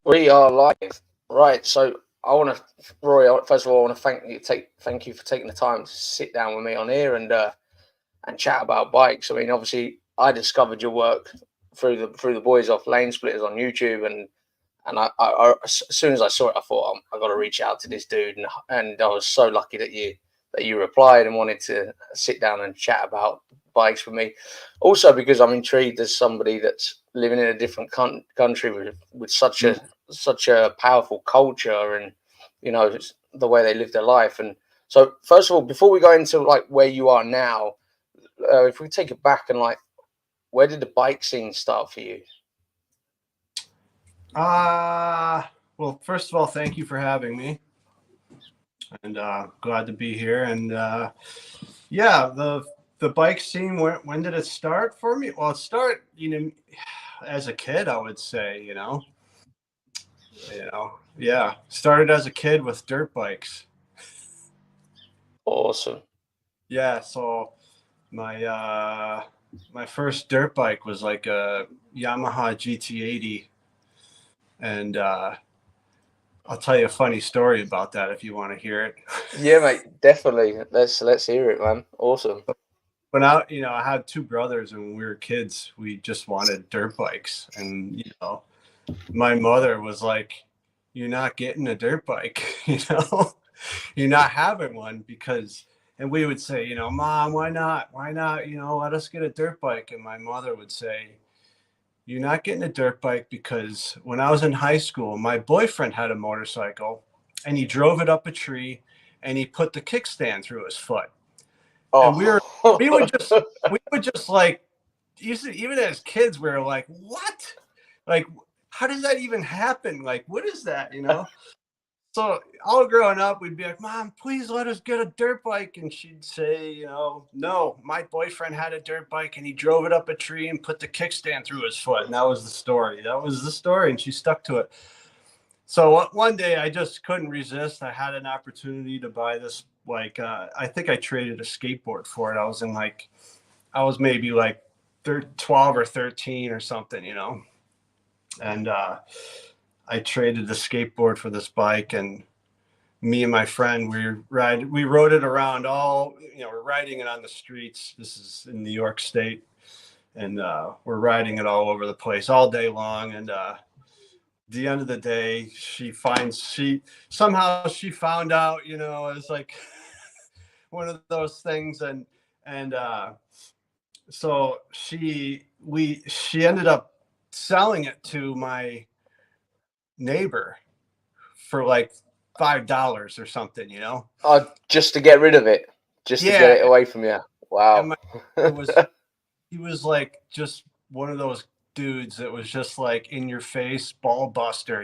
We are live, right? So I want to, Rory. First of all, I want to thank you for taking the time to sit down with me on here and chat about bikes. I mean, obviously, I discovered your work through the boys off Lane Splitters on YouTube, and as soon as I saw it, I thought I got to reach out to this dude, and I was so lucky that you replied and wanted to sit down and chat about bikes with me. Also, because I'm intrigued as somebody that's living in a different country with such a powerful culture, and the way they live their life. And so, first of all, before we go into like where you are now, if we take it back and like, where did the bike scene start for you? Well, first of all, thank you for having me, and glad to be here. And yeah, the bike scene. When did it start for me? Well, it started, as a kid, I would say. Yeah, started as a kid with dirt bikes. Awesome. Yeah, so my first dirt bike was like a Yamaha GT80, and I'll tell you a funny story about that if you want to hear it. Yeah, mate, definitely. Let's hear it, man. Awesome. When I had two brothers, and when we were kids, we just wanted dirt bikes. And, my mother was like, "You're not getting a dirt bike, you're not having one and we would say, Mom, why not? Why not? Let us get a dirt bike. And my mother would say, "You're not getting a dirt bike because when I was in high school, my boyfriend had a motorcycle and he drove it up a tree and he put the kickstand through his foot." And we Oh, would just like, even as kids, we were like, what? Like, how does that even happen? Like, what is that, So all growing up, we'd be like, "Mom, please let us get a dirt bike." And she'd say, "No, my boyfriend had a dirt bike and he drove it up a tree and put the kickstand through his foot." And that was the story. That was the story. And she stuck to it. So one day I just couldn't resist. I had an opportunity to buy this, like, I think I traded a skateboard for it. I was maybe like 12 or 13 or something, and I traded the skateboard for this bike, and me and my friend, we rode it around we're riding it on the streets. This is in New York State, and we're riding it all over the place all day long. And the end of the day, she somehow she found out, it's like one of those things. And so she ended up selling it to my neighbor for like $5 or something, just to get rid of it, just to get Yeah. it away from you. And Wow. he was like just one of those dudes that was just like in your face ball buster,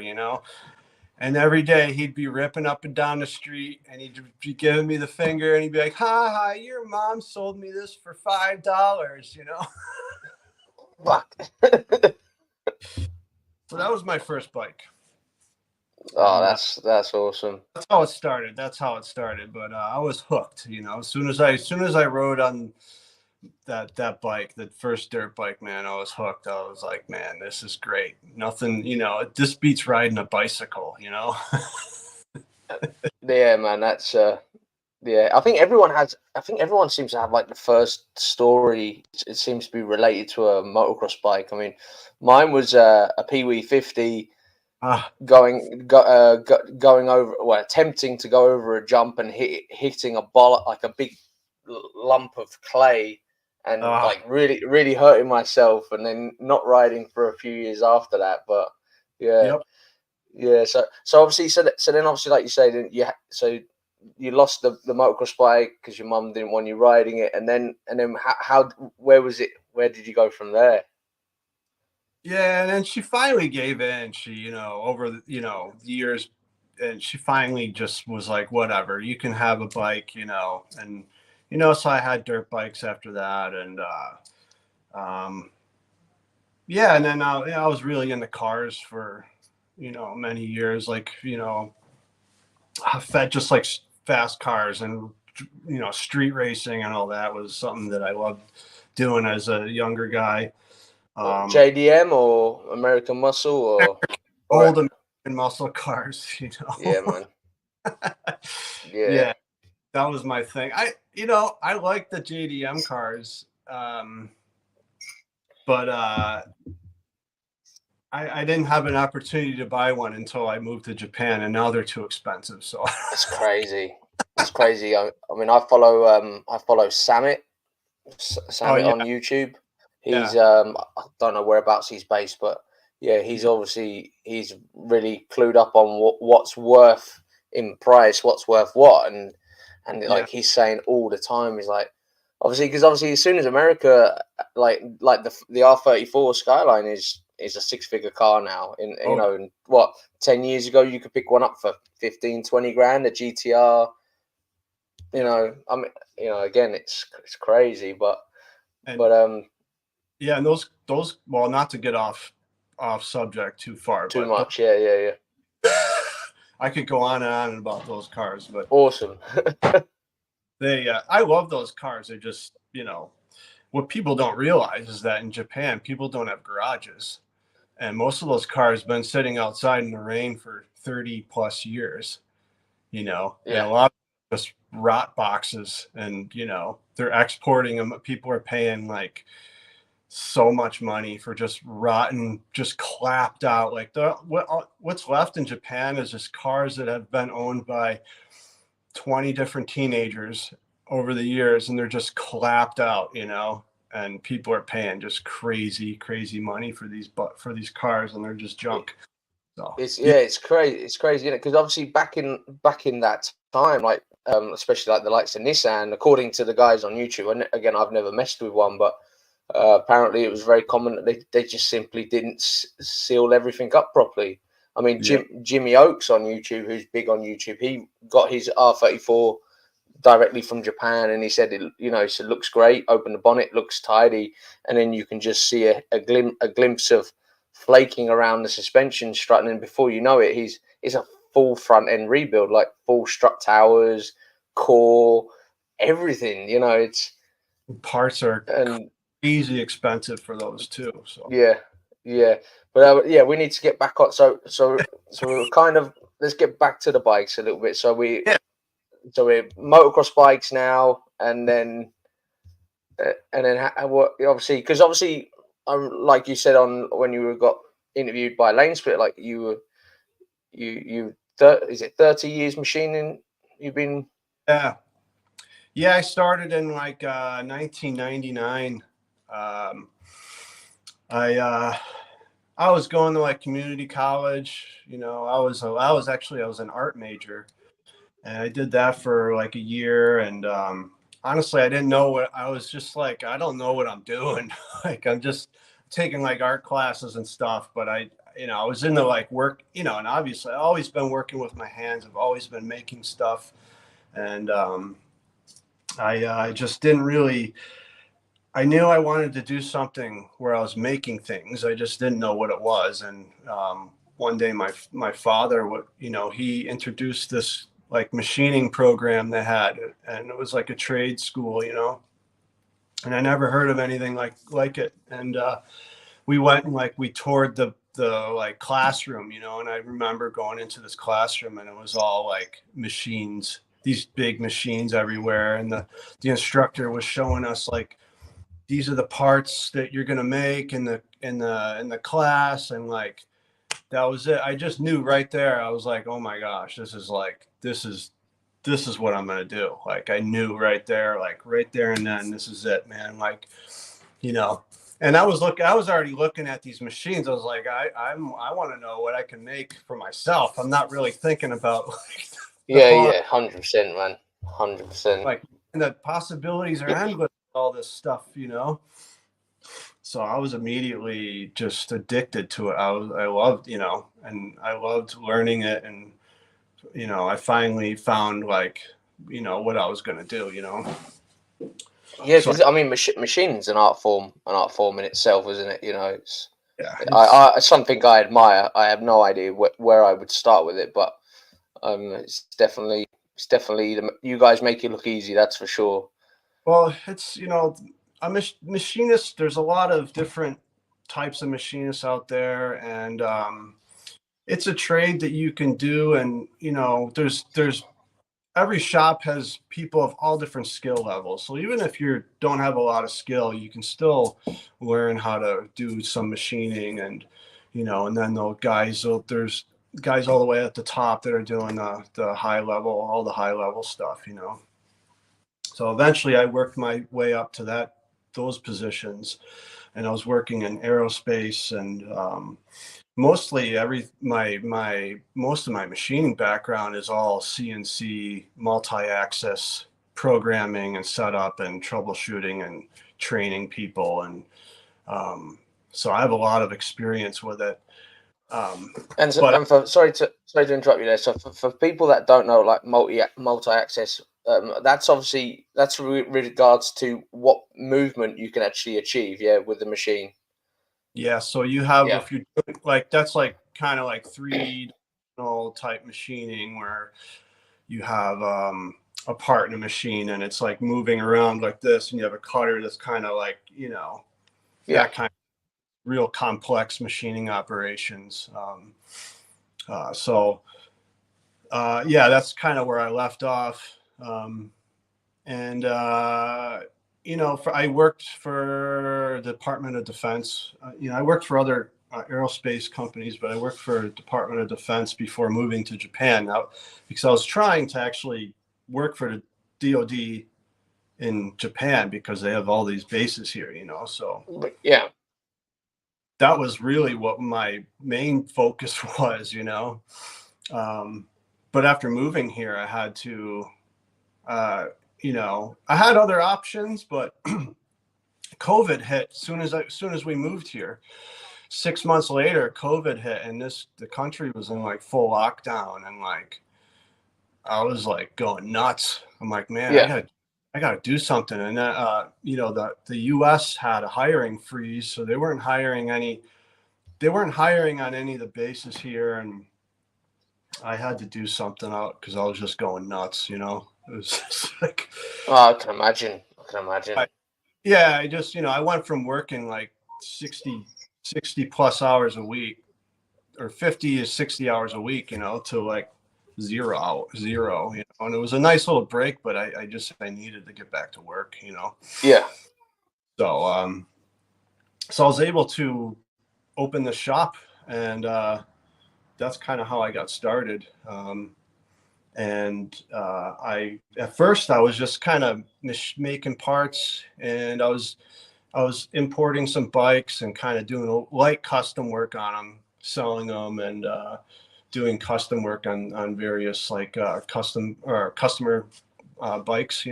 and every day he'd be ripping up and down the street and he'd be giving me the finger and he'd be like, "Ha ha, your mom sold me this for $5, Fuck. So that was my first bike. Oh, And that's awesome. that's how it started. But I was hooked, as soon as I rode on that bike, that first dirt bike, man, I was hooked. I was like, man, this is great. Nothing, this beats riding a bicycle, Yeah, man. That's yeah. I think everyone seems to have like the first story. It seems to be related to a motocross bike. I mean, mine was a Pee-wee 50 Ah, going over, well, attempting to go over a jump and hitting a ball, like a big lump of clay, and ah, like really hurting myself, and then not riding for a few years after that. But yeah, yep. yeah. So obviously, so then obviously, like you say, then so you lost the motocross bike because your mum didn't want you riding it, and then how where was it? Where did you go from there? Yeah, and then she finally gave in. She, over the years, and she finally just was like, whatever, you can have a bike, and so I had dirt bikes after that. And yeah, and then I was really into cars for many years, like just like fast cars, and street racing and all that was something that I loved doing as a younger guy. JDM or American Muscle or Old and muscle cars, you Yeah, know. man. Yeah. Yeah, that was my thing. I like the JDM cars, but I didn't have an opportunity to buy one until I moved to Japan, and now they're too expensive. So It's crazy. It's crazy. I mean, I follow oh Samit yeah, on YouTube. yeah, I don't know whereabouts he's based, but yeah, he's really clued up on what's worth in price, what's worth what, and yeah. like he's saying all the time, he's like, obviously as soon as America, like the R34 Skyline is a six-figure car now. Oh yeah. In what, 10 years ago you could pick one up for 15-20 grand, a GTR. Yeah. I mean, again, it's crazy, And but yeah, and those well, not to get off subject too far, too but much. Yeah, yeah, yeah. I could go on and on about those cars, but Awesome. I love those cars. They're just, what people don't realize is that in Japan, people don't have garages. And most of those cars been sitting outside in the rain for 30 plus years, and Yeah, a lot of just rot boxes, and, they're exporting them. People are paying like so much money for just rotten, just clapped out. Like what's left in Japan is just cars that have been owned by 20 different teenagers over the years, and they're just clapped out, and people are paying just crazy, crazy money for these cars, and they're just it, junk. So yeah, it's crazy. It's crazy, isn't it? Because obviously back in that time, like especially like the likes of Nissan, according to the guys on YouTube. And again, I've never messed with one, but apparently it was very common that they just simply didn't seal everything up properly. I mean, yeah, Jimmy Oakes on YouTube, who's big on YouTube, he got his R34 directly from Japan, and he said he said looks great. Open the bonnet, looks tidy, and then you can just see a glimpse of flaking around the suspension strut, and before you know it, he's a full front end rebuild, like full strut towers, core, everything. It's parts are and crazy expensive for those too. So yeah, yeah, but yeah, we need to get back on. So we're kind of, let's get back to the bikes a little bit. yeah, So we're motocross bikes now, and then what? Obviously, because obviously, like you said on when you got interviewed by Lane Split, like you were is it 30 years machining? You've been yeah, yeah. I started in like 1999. Um, I was going to like community college. I was an art major, and I did that for like a year. And honestly, I didn't know what I was. Just like, I don't know what I'm doing. Like, I'm just taking like art classes and stuff. But I was into like work, and obviously I've always been working with my hands. I've always been making stuff, and I just didn't really. I knew I wanted to do something where I was making things. I just didn't know what it was. And one day, my father, he introduced this like machining program they had, and it was like a trade school, and I never heard of anything like it. And we went and like we toured the like classroom, and I remember going into this classroom, and it was all like machines, these big machines everywhere, and the instructor was showing us like, these are the parts that you're going to make in the class, and like that was it. I just knew right there. I was like, oh my gosh, this is what I'm going to do. Like, I knew right there, like right there and then, this is it, man. Like, you know and I was already looking at these machines. I was like, I want to know what I can make for myself. I'm not really thinking about like the yeah, bar, yeah, 100%, man, 100%. like, and the possibilities are endless with all this stuff. So I was immediately just addicted to it. I loved, and I loved learning it. And, I finally found like, what I was going to do. Yeah, So because I mean, machining's an art form in itself, isn't it? It's yeah, it's something I admire. I have no idea where I would start with it, but it's definitely you guys make it look easy. That's for sure. well, it's, a machinist. There's a lot of different types of machinists out there. And, it's a trade that you can do, and there's every shop has people of all different skill levels. So even if you don't have a lot of skill, you can still learn how to do some machining, and and then there's guys all the way at the top that are doing the high level, all the high level stuff. So eventually I worked my way up to those positions, and I was working in aerospace, and mostly most of my machining background is all CNC multi-axis programming and setup and troubleshooting and training people, and so I have a lot of experience with it. But And for sorry to interrupt you there. So for people that don't know, like multi access, that's obviously that's regards to what movement you can actually achieve. Yeah, with the machine. yeah, so you have, Yeah, if you like, that's like kind of like three-dimensional type machining, where you have a part in a machine and it's like moving around like this, and you have a cutter that's kind of like yeah. that kind of real complex machining operations. So yeah, that's kind of where I left off. And I worked for the Department of Defense. I worked for other aerospace companies, but I worked for Department of Defense before moving to Japan now, because I was trying to actually work for the DoD in Japan, because they have all these bases here. So Yeah. that was really what my main focus was. But after moving here, I had to, I had other options, but COVID hit as soon as we moved here. 6 months later, COVID hit, and the country was in like full lockdown, and like I was like going nuts. I'm like, man, Yeah. I gotta do something. And the U.S. had a hiring freeze, so they weren't hiring on any of the bases here, and I had to do something out because I was just going nuts. It was just like, Oh, I can imagine. I can imagine. yeah, I went from working like 60 plus hours a week, or 50 to 60 hours a week, to like zero, and it was a nice little break, but I needed to get back to work. Yeah. So, so I was able to open the shop, and that's kind of how I got started. And at first I was just kind of making parts, and I was importing some bikes and kind of doing a light custom work on them, selling them, and doing custom work on various like custom or customer bikes.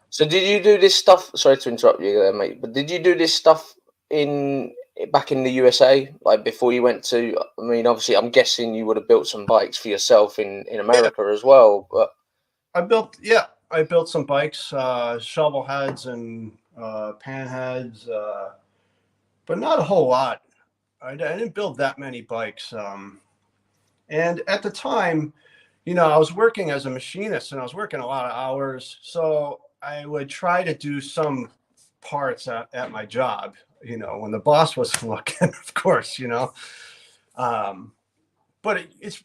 So did you do this stuff? Sorry to interrupt you there, mate. But did you do this stuff in back in the USA, like before you went to? I mean, obviously, I'm guessing you would have built some bikes for yourself in Yeah, America as well. But I built some bikes, shovel heads and pan heads, but not a whole lot. I didn't build that many bikes. And at the time, I was working as a machinist, and I was working a lot of hours. So I would try to do some parts at my job, when the boss was looking, of course. Um, but it's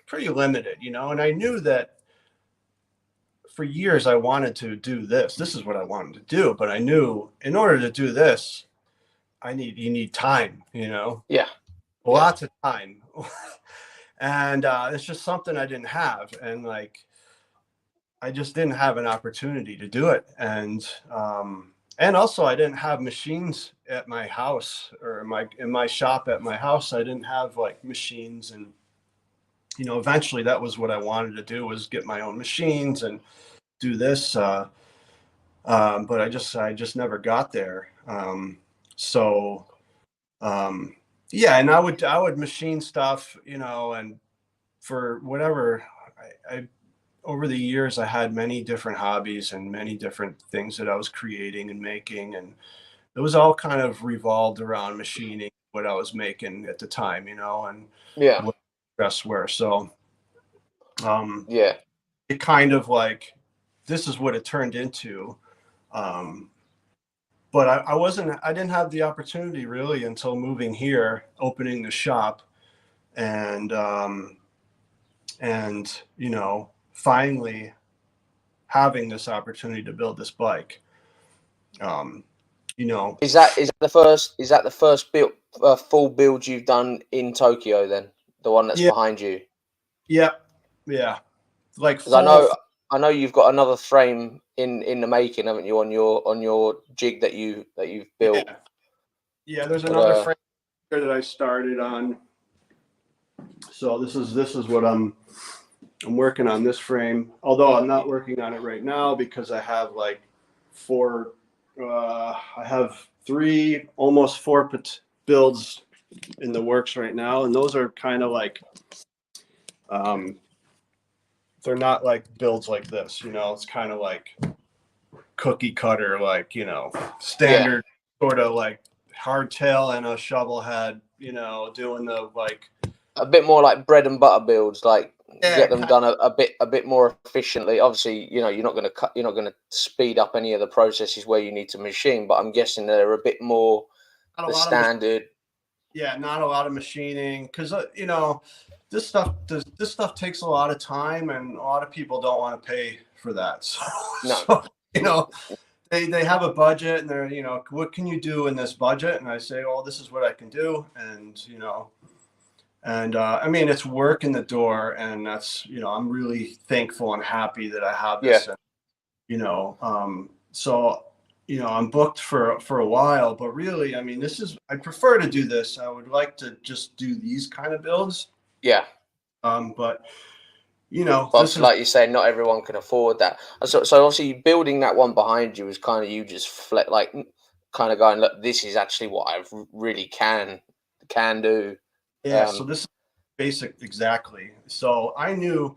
pretty limited, and I knew that for years I wanted to do this. This is what I wanted to do, but I knew in order to do this, you need time. yeah, yeah, Lots of time. And it's just something I didn't have, and like I just didn't have an opportunity to do it, and also I didn't have machines at my house, or in my shop at my house. I didn't have like machines, and eventually that was what I wanted to do, was get my own machines and do this, but I just never got there. So yeah, and I would machine stuff, and for whatever, I over the years I had many different hobbies and many different things that I was creating and making, and it was all kind of revolved around machining what I was making at the time, and yeah, what best were. So um, yeah, it kind of like, this is what it turned into. Um, but I didn't have the opportunity really until moving here, opening the shop. and you know, finally having this opportunity to build this bike. You know, Is that the first build full build you've done in Tokyo then? The one that's yeah, behind you? yeah, yeah, like Because I full, know I know you've got another frame in the making, haven't you, on your jig that you've built? yeah, yeah. There's But another frame here that I started on. So this is what I'm working on, this frame. Although I'm not working on it right now because I have like four. I have three, almost four builds in the works right now, and those are kind of like um, they're not like builds like this. You know, it's kind of like cookie cutter, like, you know, yeah, standard sort of like hardtail and a shovel head. You know, doing the like a bit more like bread and butter builds, like yeah, get them done a bit more efficiently. Obviously, you know, you're not going to speed up any of the processes where you need to machine, but I'm guessing they're a bit more not a the lot of standard. yeah, not a lot of machining because you know this stuff takes a lot of time and a lot of people don't want to pay for that. So, No, so you know they have a budget and they're, you know, what can you do in this budget? And I say, oh, this is what I can do, and you know, and I mean it's work in the door, and that's, you know, I'm really thankful and happy that I have yeah, this, and, you know, so you know, I'm booked for a while, but really, I mean, this is, I prefer to do this. I would like to just do these kind of builds. yeah. But you know, But this obviously, is like you say, not everyone can afford that. So obviously, building that one behind you is kind of you just like kind of going, look, this is actually what I really can do. yeah. So Um, this is basic exactly. So I knew.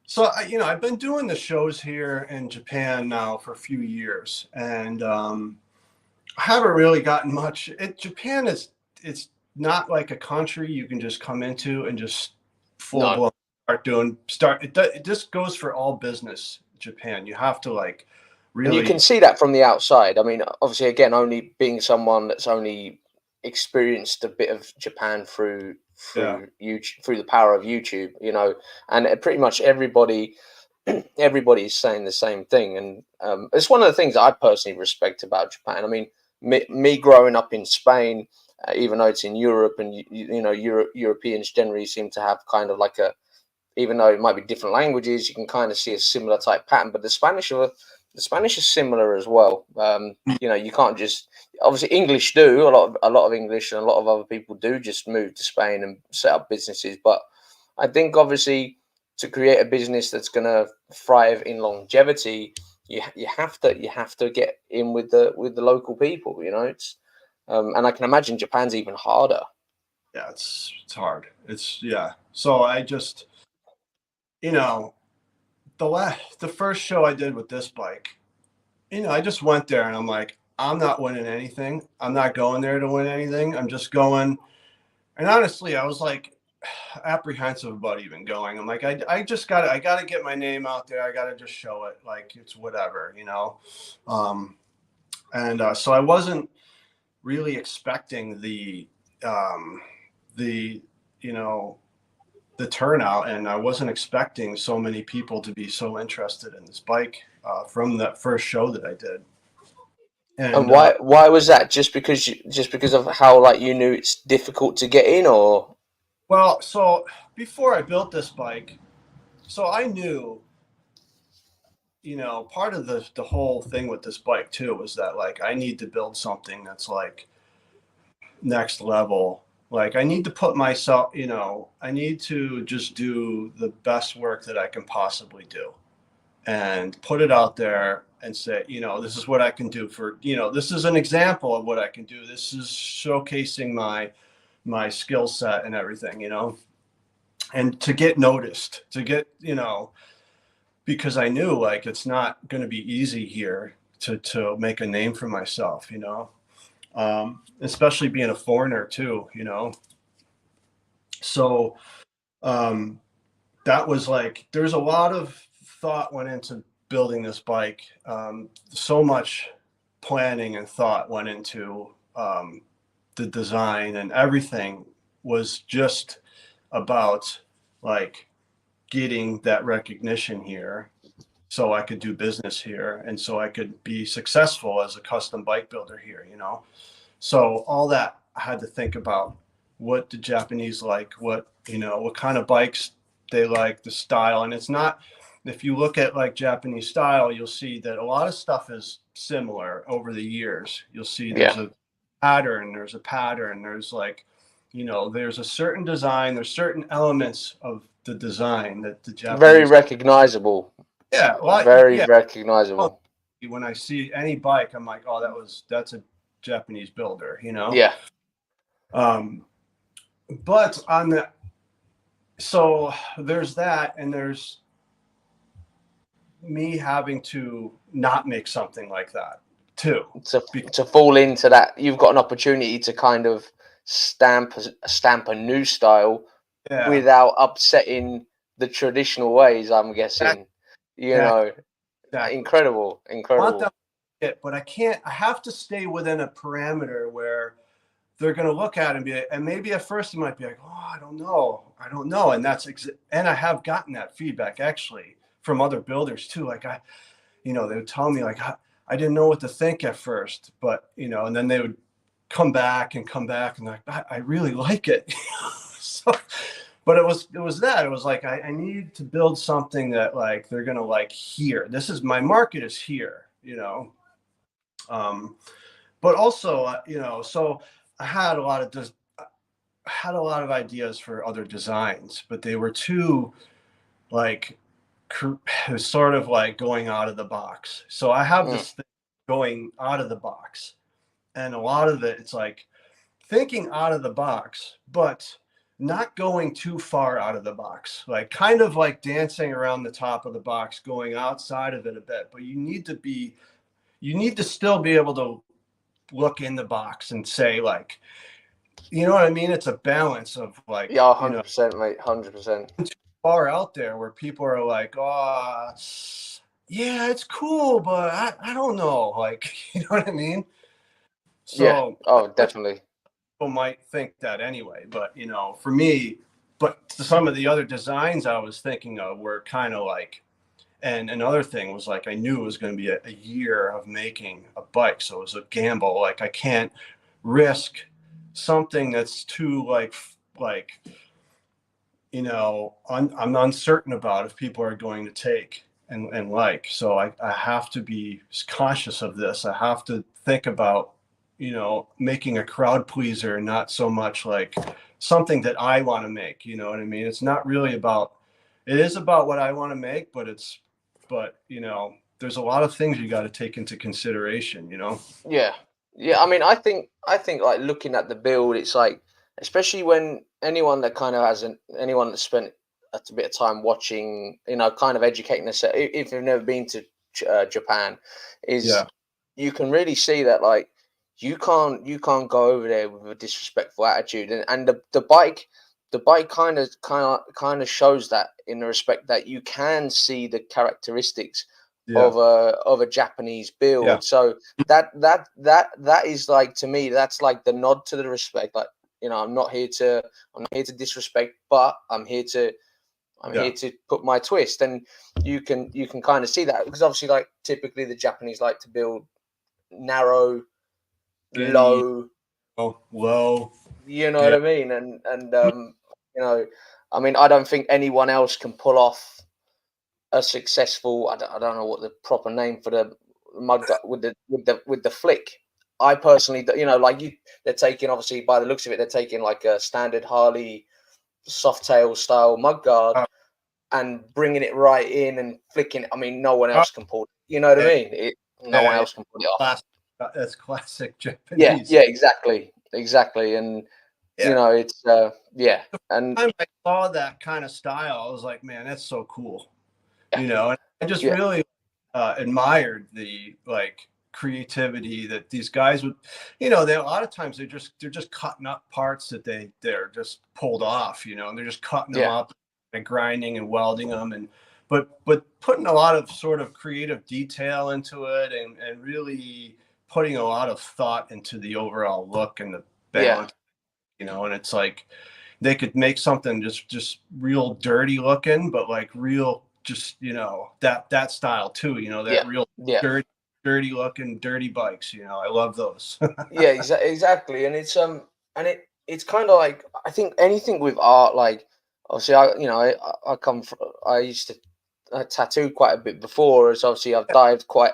So you know, I've been doing the shows here in Japan now for a few years, and I haven't really gotten much. Japan is, it's not like a country you can just come into and just full no, blown start. It just goes for all business. Japan, you have to like and you can really, see that from the outside. I mean, obviously, again, only being someone that's only experienced a bit of Japan yeah, through YouTube, through the power of YouTube, you know, and pretty much everybody is saying the same thing, and it's one of the things I personally respect about Japan. I mean, me growing up in Spain, even though it's in Europe, and you know, Europeans generally seem to have kind of like a, even though it might be different languages, you can kind of see a similar type pattern. But the Spanish is similar as well. You know, you can't just, obviously English do a lot of English, and a lot of other people do just move to Spain and set up businesses. But I think obviously to create a business that's going to thrive in longevity, you have to get in with the local people. You know, it's and I can imagine Japan's even harder. yeah, it's hard. It's yeah. So I just, you know, the first show I did with this bike, you know, I just went there and I'm like, I'm not winning anything. I'm not going there to win anything. I'm just going. And honestly, I was like apprehensive about even going. I'm like, I just I gotta get my name out there. I gotta just show it. Like it's whatever, you know. Um, and so I wasn't really expecting um, the, you know, the turnout, and I wasn't expecting so many people to be so interested in this bike from that first show that I did. And And why was that? Just because of how like you knew it's difficult to get in, or well, so before I built this bike, so I knew, you know, part of the whole thing with this bike too was that like I need to build something that's like next level. Like I need to put myself, you know, I need to just do the best work that I can possibly do and put it out there and say, you know, this is what I can do for, you know, this is an example of what I can do. This is showcasing my skill set and everything, you know, and to get noticed, to get, you know, because I knew like it's not going to be easy here to make a name for myself, you know, especially being a foreigner too, you know. So um, that was like there's a lot of thought went into building this bike. So much planning and thought went into the design, and everything was just about like getting that recognition here so I could do business here and so I could be successful as a custom bike builder here, you know? So all that I had to think about what the Japanese like, what, you know, what kind of bikes they like, the style. And it's not, if you look at like Japanese style, you'll see that a lot of stuff is similar over the years. You'll see Yeah. there's a pattern, there's like, you know, there's a certain design, there's certain elements of the design that the Very Japanese. recognizable. Yeah, well, Very yeah. recognizable. When I see any bike, I'm like, oh, that's a Japanese builder, you know? Yeah. But on the, so there's that, and there's me having to not make something like that too. To fall into that, you've got an opportunity to kind of stamp a new style without upsetting the traditional ways, I'm guessing. You know, incredible. But I have to stay within a parameter where they're going to look at it and be, and maybe at first you might be like, oh, I don't know. And and I have gotten that feedback actually from other builders too. Like they would tell me like, I didn't know what to think at first, but and then they would come back and like, I really like it. So, but it was like, I need to build something that like, they're going to like here, my market is here, but also, so I had a lot of ideas for other designs, but they were too like sort of like going out of the box. So I have this thing going out of the box, and a lot of it's like thinking out of the box, but not going too far out of the box, like kind of like dancing around the top of the box, going outside of it a bit. But you need to still be able to look in the box and say like, you know what I mean? It's a balance of like, 100%, mate, 100%. Too far out there where people are like, oh, yeah, it's cool, but I don't know, like, you know what I mean? So, yeah. Oh, definitely. People might think that anyway, but for me, but some of the other designs I was thinking of were kind of like, and another thing was like, I knew it was going to be a year of making a bike. So it was a gamble. Like I can't risk something that's too like, I'm uncertain about if people are going to take and like, so I have to be conscious of this. I have to think about, making a crowd pleaser, not so much like something that I want to make, you know what I mean? It's not really about, it is about what I want to make, but there's a lot of things you got to take into consideration, Yeah. I mean, I think like looking at the build, it's like, especially when anyone that kind of anyone that spent a bit of time watching, kind of educating themselves, if you've never been to Japan, is you can really see that like you can't go over there with a disrespectful attitude, and the bike kind of shows that, in the respect that you can see the characteristics of a Japanese build. Yeah. So that is like, to me, that's like the nod to the respect. Like, I'm not here to disrespect, but I'm here to put my twist. And you can kind of see that, because obviously, like, typically the Japanese like to build narrow, low. You know what I mean? And I mean, I don't think anyone else can pull off a successful, I don't know what the proper name for the mud gut with the flick. I personally, they're taking, obviously by the looks of it, they're taking like a standard Harley Softail style mudguard and bringing it right in and flicking it. I mean, no one else can pull it. You know what I mean? No one else can pull it off. That's classic Japanese. Yeah, exactly. And it's And the time I saw that kind of style, I was like, man, that's so cool. And I just really admired the like creativity that these guys would, they a lot of times they're just cutting up parts that they're just pulled off, and they're just cutting them up and grinding and welding them, and but putting a lot of sort of creative detail into it, and really putting a lot of thought into the overall look and the balance, and it's like, they could make something just real dirty looking, but like real, just, you know, that style too, you know, that Yeah, real yeah, dirty looking, dirty bikes, you know, I love those. yeah, exactly. And it's kind of like, I think anything with art, like obviously I come from, I used to tattoo quite a bit before, as obviously I've dived quite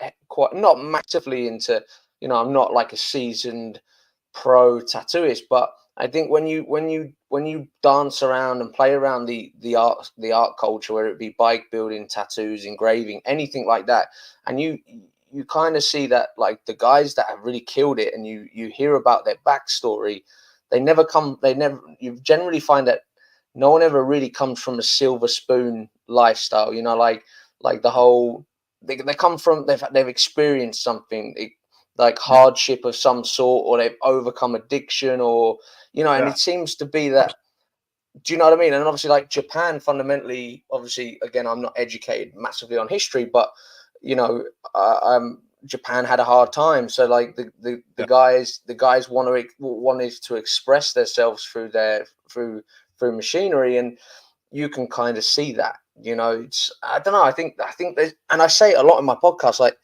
not massively into, I'm not like a seasoned pro tattooist, but I think when you dance around and play around the art culture, whether it be bike building, tattoos, engraving, anything like that, and you kind of see that, like, the guys that have really killed it, and you hear about their backstory, you generally find that no one ever really comes from a silver spoon lifestyle, like the whole, they come from, they've experienced something, like hardship of some sort, or they've overcome addiction, or and Yeah. it seems to be that. Do you know what I mean? And obviously, like Japan, fundamentally, obviously, again, I'm not educated massively on history, but you know, Japan had a hard time. So, like, Yeah. the guys wanted to express themselves through machinery, and you can kind of see that. It's, I don't know. I think there's, and I say it a lot in my podcast, like,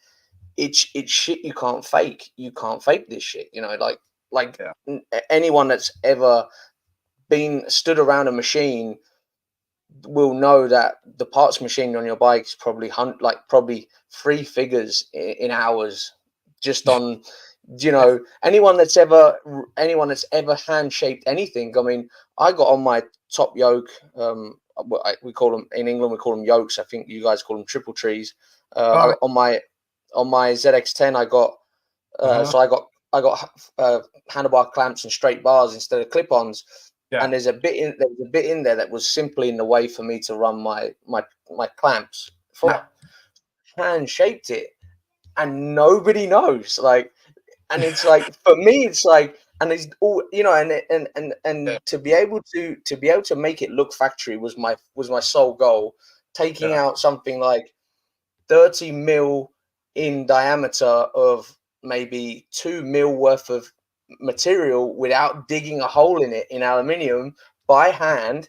it's shit you can't fake. You can't fake this shit. Like Yeah. anyone that's ever been stood around a machine will know that the parts machine on your bike is probably probably three figures in hours, just on, anyone that's ever hand shaped anything. I mean, I got on my top yoke. We call them in England. We call them yokes. I think you guys call them triple trees. Oh, On my ZX10, I got uh-huh. so I got handlebar clamps and straight bars instead of clip-ons, Yeah. and there was a bit in there that was simply in the way for me to run my clamps. Yeah. Hand shaped it, and nobody knows. Like, and it's like, for me, it's like, and it's all, Yeah. and to be able to make it look factory was my sole goal. Taking Yeah. out something like 30 mil in diameter of maybe 2 mil worth of material without digging a hole in it in aluminium by hand,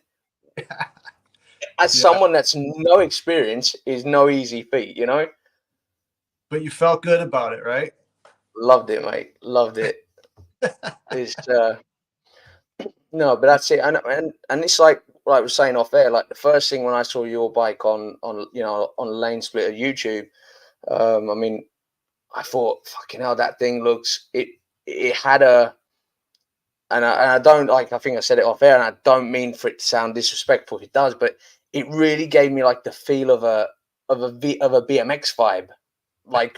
as Yeah. someone that's no experience, is no easy feat. But you felt good about it, right? Loved it, mate. Loved it. It's no, but that's it. And it's like I was saying off air, like the first thing when I saw your bike on Lane Splitter YouTube, I mean, I thought, fucking hell, that thing looks it. It had a, and I don't, like, I think I said it off air, and I don't mean for it to sound disrespectful if it does, but it really gave me like the feel of a BMX vibe. Like,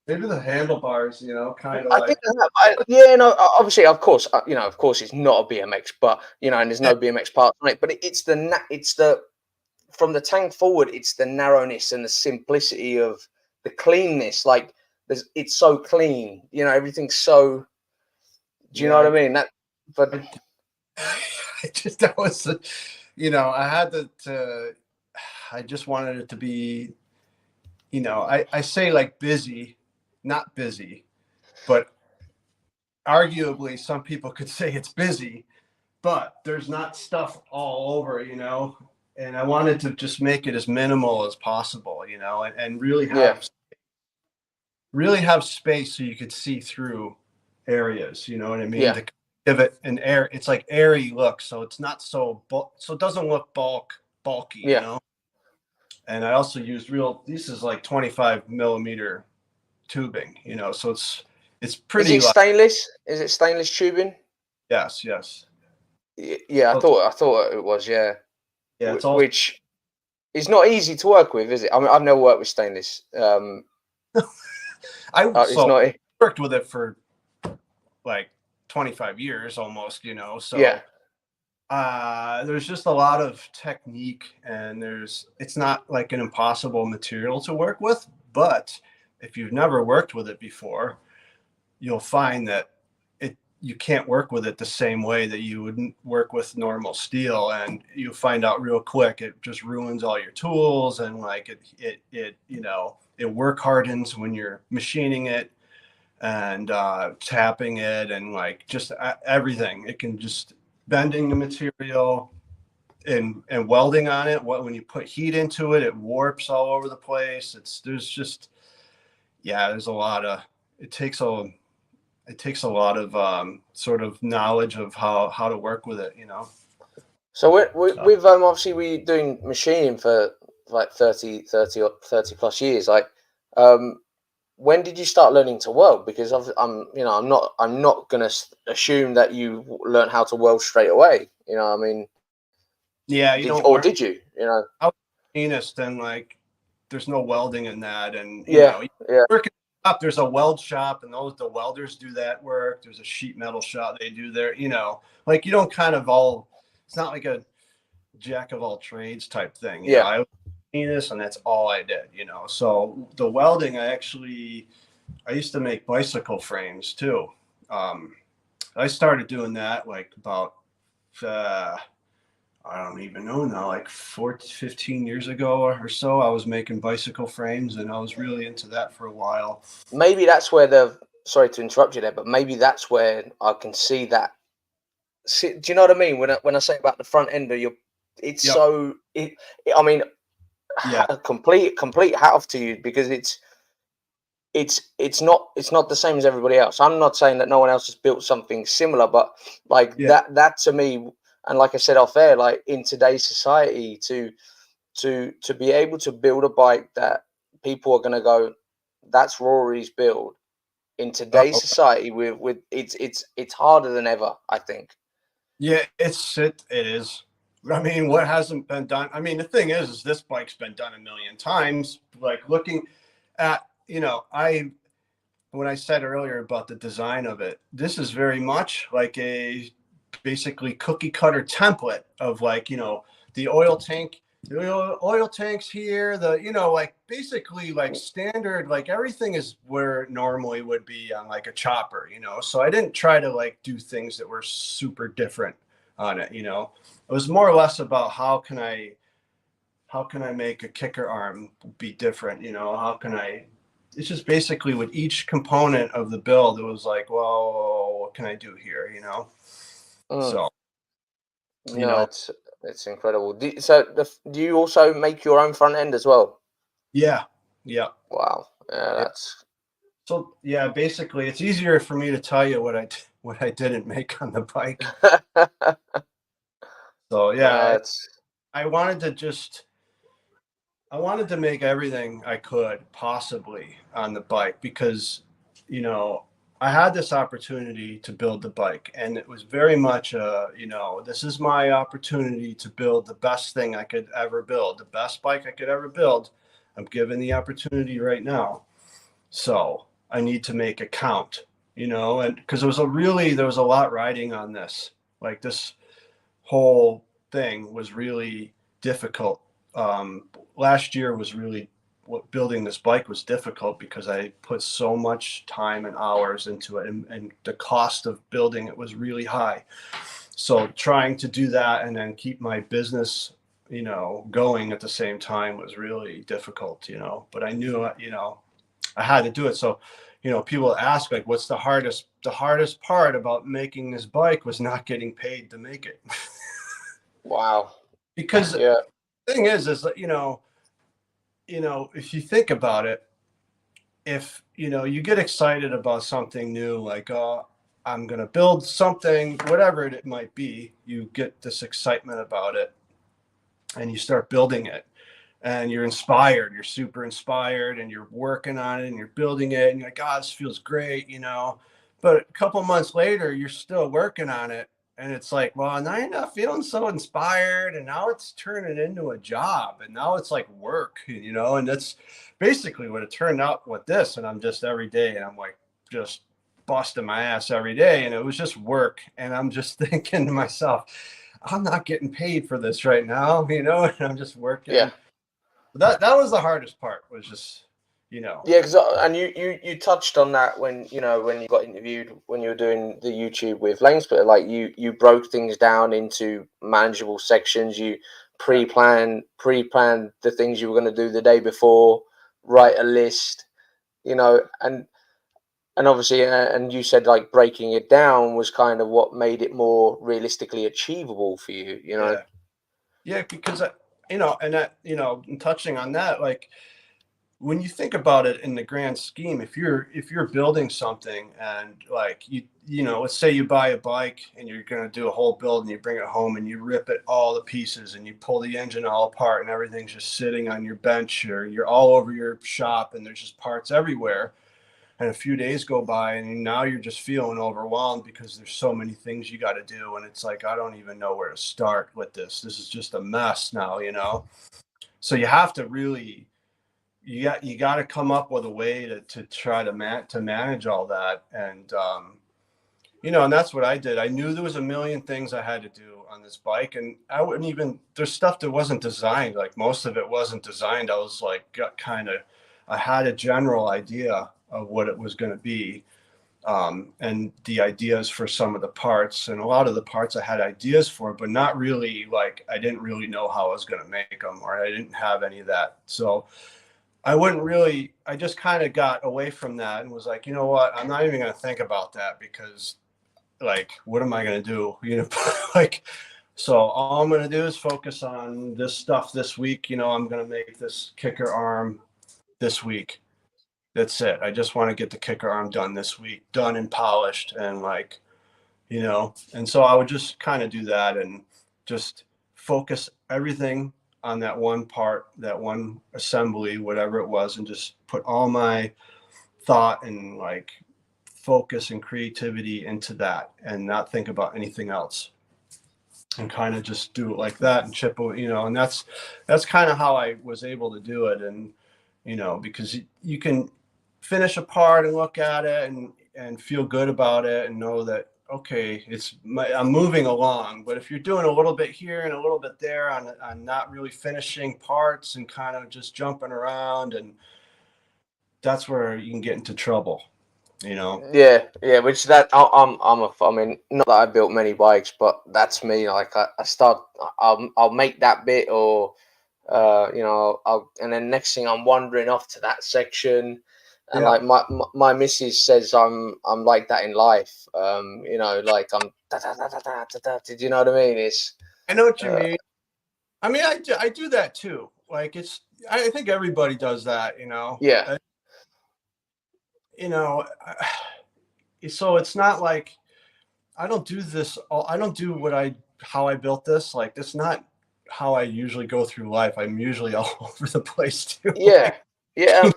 Maybe the handlebars, you know, kind of I think like, yeah, no, obviously, of course, it's not a BMX, but and there's no BMX parts on it, but it's the from the tank forward, it's the narrowness and the simplicity of the cleanness. Like, it's so clean, everything's so. Do you know yeah, what I mean? But I, I just, that was, you know, I had I just wanted it to be, you know, I say like busy, not busy, but arguably some people could say it's busy, but there's not stuff all over, you know. And I wanted to just make it as minimal as possible, you know, and yeah, really have space so you could see through areas, you know what I mean? yeah, To give it an air, it's like airy look, so it's not so it doesn't look bulky, you yeah. know. And I also used this is like 25 millimeter tubing, you know, so it's Is pretty it like, stainless? Is it stainless tubing? yes. Yeah, I So thought it was. Yeah, yeah, it's also which is not easy to work with, is it? I mean, I've never worked with stainless. It's so not. worked with it for like 25 years almost, you know, Yeah, so there's just a lot of technique, and it's not like an impossible material to work with, but if you've never worked with it before, you'll find that you can't work with it the same way that you would work with normal steel, and you find out real quick it just ruins all your tools, and like it you know, it work hardens when you're machining it and tapping it, and like just everything. It can just bending the material and welding on it. When you put heat into it, it warps all over the place. There's a lot of, it takes a lot of sort of knowledge of how to work with it, So we've obviously we doing machining for like 30 plus years. Like, when did you start learning to weld? Because I'm not gonna assume that you learned how to weld straight away. You know, I mean, Yeah, you don't learn. did you? You know, I was a machinist, and like there's no welding in that, and yeah, yeah, working up, there's a weld shop, and the welders do that work. There's a sheet metal shop, they do their, like you don't kind of all. It's not like a jack of all trades type thing, yeah. I was a machinist, and that's all I did, So the welding, I used to make bicycle frames too. I started doing that like about I don't even know now, like 15 years ago or so. I was making bicycle frames, and I was really into that for a while. Maybe that's where sorry to interrupt you there, but maybe that's where I can see that. See, do you know what I mean? When I say about the front end of your, it's Yep. so. I mean, Yeah. a complete hat off to you, because it's not the same as everybody else. I'm not saying that no one else has built something similar, but like Yeah. that to me, and like I said off air, like in today's society, to be able to build a bike that people are going to go, that's Rory's build. In today's Oh, society, with it's harder than ever, I think. yeah. It is. I mean, what hasn't been done? I mean, the thing is this bike's been done a million times. Like looking at, when I said earlier about the design of it, this is very much like a basically cookie cutter template of like, the oil tank, the oil tanks here, like basically like standard, like everything is where it normally would be on like a chopper, So I didn't try to like do things that were super different on it, It was more or less about how can I make a kicker arm be different? How can I? It's just basically with each component of the build, it was like, well, what can I do here? Mm. So, you No, know, it's incredible. Do you also make your own front end as well? yeah, yeah, Wow, yeah, yeah. that's So yeah, basically, it's easier for me to tell you what I didn't make on the bike. So no, yeah, it's I wanted to just I wanted to make everything I could possibly on the bike because, I had this opportunity to build the bike, and it was very much this is my opportunity to build the best thing I could ever build, the best bike I could ever build. I'm given the opportunity right now. So I need to make it count, and because there was a lot riding on this. Like this whole thing was really difficult. Last year was really building this bike was difficult because I put so much time and hours into it, and the cost of building it was really high. So trying to do that and then keep my business, going at the same time was really difficult, but I knew, I had to do it. So, people ask like, what's the hardest part about making this bike was not getting paid to make it. wow. Because Yeah, the thing is that, if you think about it, if, you get excited about something new, like, oh, I'm going to build something, whatever it might be, you get this excitement about it and you start building it. And you're inspired, you're super inspired, and you're working on it and you're building it, and you're like, oh, this feels great, But a couple months later, you're still working on it. And it's like, well, now you're not feeling so inspired. And now it's turning into a job. And now it's like work, and that's basically what it turned out with this. And I'm just every day, and I'm like, just busting my ass every day. And it was just work. And I'm just thinking to myself, I'm not getting paid for this right now, and I'm just yeah, working. That was the hardest part, was just, yeah. Because and you touched on that when when you got interviewed when you were doing the YouTube with Lane Splitter. Like you broke things down into manageable sections. You pre-planned the things you were going to do the day before. Write a list, and And obviously, and you said like breaking it down was kind of what made it more realistically achievable for you, you know? Yeah. Yeah, because and that, and touching on that, like when you think about it in the grand scheme, if you're building something and like let's say you buy a bike and you're going to do a whole build and you bring it home and you rip it all to pieces and you pull the engine all apart and everything's just sitting on your bench or you're all over your shop and there's just parts everywhere. And a few days go by and now you're just feeling overwhelmed because there's so many things you got to do. And it's like, I don't even know where to start with this. This is just a mess now. So you have to really, you got to come up with a way to try to manage all that. And that's what I did. I knew there was a million things I had to do on this bike, and I wouldn't even, there's stuff that wasn't designed. Like most of it wasn't designed. I was like, I had a general idea of what it was going to be. And the ideas for some of the parts, and a lot of the parts I had ideas for, but not really, like, I didn't really know how I was going to make them, or I didn't have any of that. So I just kind of got away from that and was like, you know what? I'm not even going to think about that because, like, what am I going to do? Like, so all I'm going to do is focus on this stuff this week. I'm going to make this kicker arm this week. That's it. I just want to get the kicker arm done this week, done and polished. And like, and so I would just kind of do that and just focus everything on that one part, that one assembly, whatever it was, and just put all my thought and like focus and creativity into that and not think about anything else, and kind of just do it like that and chip away, and that's kind of how I was able to do it. And because you can finish a part and look at it and feel good about it and know that, okay, I'm moving along. But if you're doing a little bit here and a little bit there on not really finishing parts and kind of just jumping around, and that's where you can get into trouble. Yeah. Which that I mean, not that I built many bikes, but that's me. Like I start, I'll make that bit, or and then next thing I'm wandering off to that section, and Yeah. like my missus says I'm like that in life. Like I'm da da da da da da da. Did you know what I mean? It's I know what you uh, mean. I mean, I do that too. Like I think everybody does that, yeah, you know, so it's not like I don't do this. I don't do how I built this. Like, that's not how I usually go through life. I'm usually all over the place too. yeah, Like, yeah.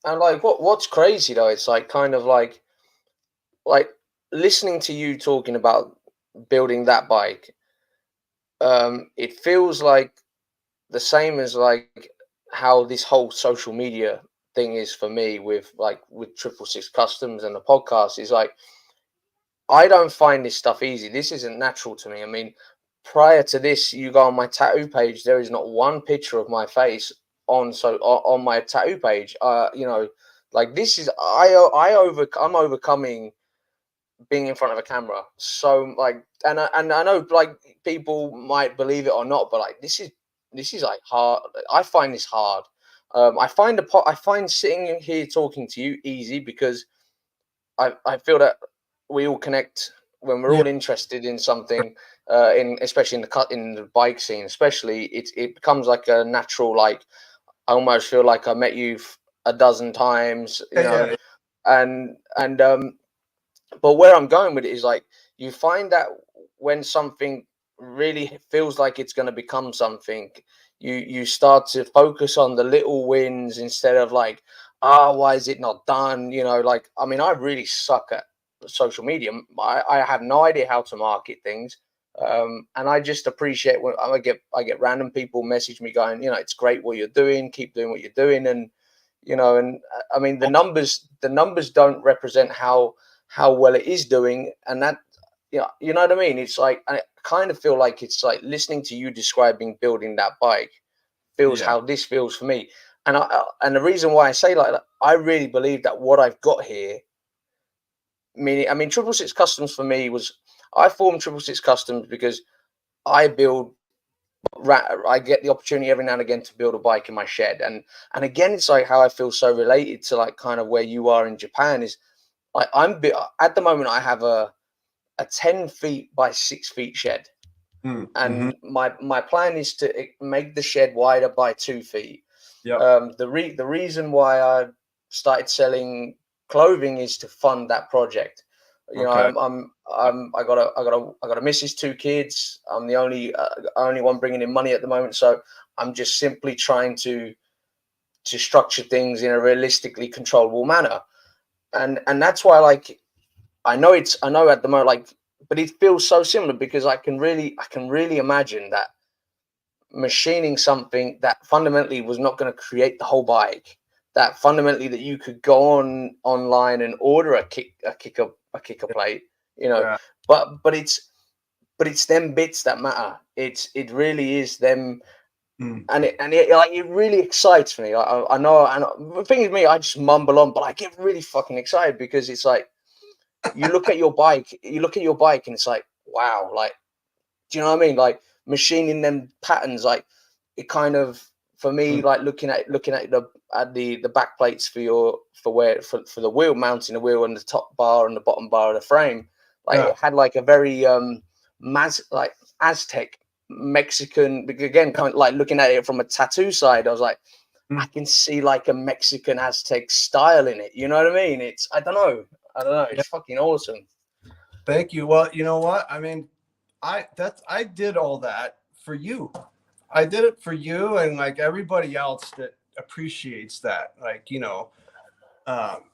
And like what's crazy though, it's like kind of like listening to you talking about building that bike. It feels like the same as like how this whole social media thing is for me with 666 Customs and the podcast. Is like I don't find this stuff easy. This isn't natural to me. I mean, prior to this, you go on my tattoo page, there is not one picture of my face on my tattoo page. Like this is I'm overcoming being in front of a camera. So like, and I know like people might believe it or not, but like this is like hard. I find this hard. I find sitting here talking to you easy because I feel that we all connect when we're yeah, all interested in something. In especially in the bike scene, especially it becomes like a natural, like I almost feel like I met you a dozen times, yeah, and but where I'm going with it is like you find that when something really feels like it's going to become something, you start to focus on the little wins instead of like, why is it not done? Like I mean, I really suck at social media. I have no idea how to market things. And I just appreciate when I get random people message me going, it's great what you're doing, keep doing what you're doing, and I mean the numbers don't represent how well it is doing, and that you know what I mean. It's like I kind of feel like it's like listening to you describing building that bike feels yeah, how this feels for me. And the reason why I say like that, I really believe that what I've got here, meaning I mean 666 Customs for me was, I formed 666 Customs because I build I get the opportunity every now and again to build a bike in my shed, and again it's like how I feel so related to like kind of where you are in Japan is at the moment I have a 10 feet by 6 feet shed, Mm-hmm. and my plan is to make the shed wider by 2 feet. Yep. The reason why I started selling clothing is to fund that project. You know, Okay. I got a missus, 2 kids. I'm the only one bringing in money at the moment, so I'm just simply trying to structure things in a realistically controllable manner, and that's why, like, I know at the moment, like, but it feels so similar because I can really imagine that machining something that fundamentally was not going to create the whole bike, that fundamentally that you could go online and order a kicker plate, you know, Yeah. but it's them bits that matter. It really is them. Mm. And like, it really excites me. I know, and the thing is, me, I just mumble on, but I get really fucking excited because it's like, you look at your bike, and it's like, wow, like, do you know what I mean? Like, machining them patterns, like, it kind of, for me, Mm. like, looking at the back plates for the wheel, mounting the wheel and the top bar and the bottom bar of the frame, like, Yeah. it had like a very like Aztec Mexican, because again, kind of like looking at it from a tattoo side, I was like, I Mm. can see like a Mexican Aztec style in it. You know what I mean? I don't know. I don't know. Yeah. It's fucking awesome. Thank you. Well, you know what? I mean, I did all that for you. I did it for you and like everybody else that appreciates that. Like, um,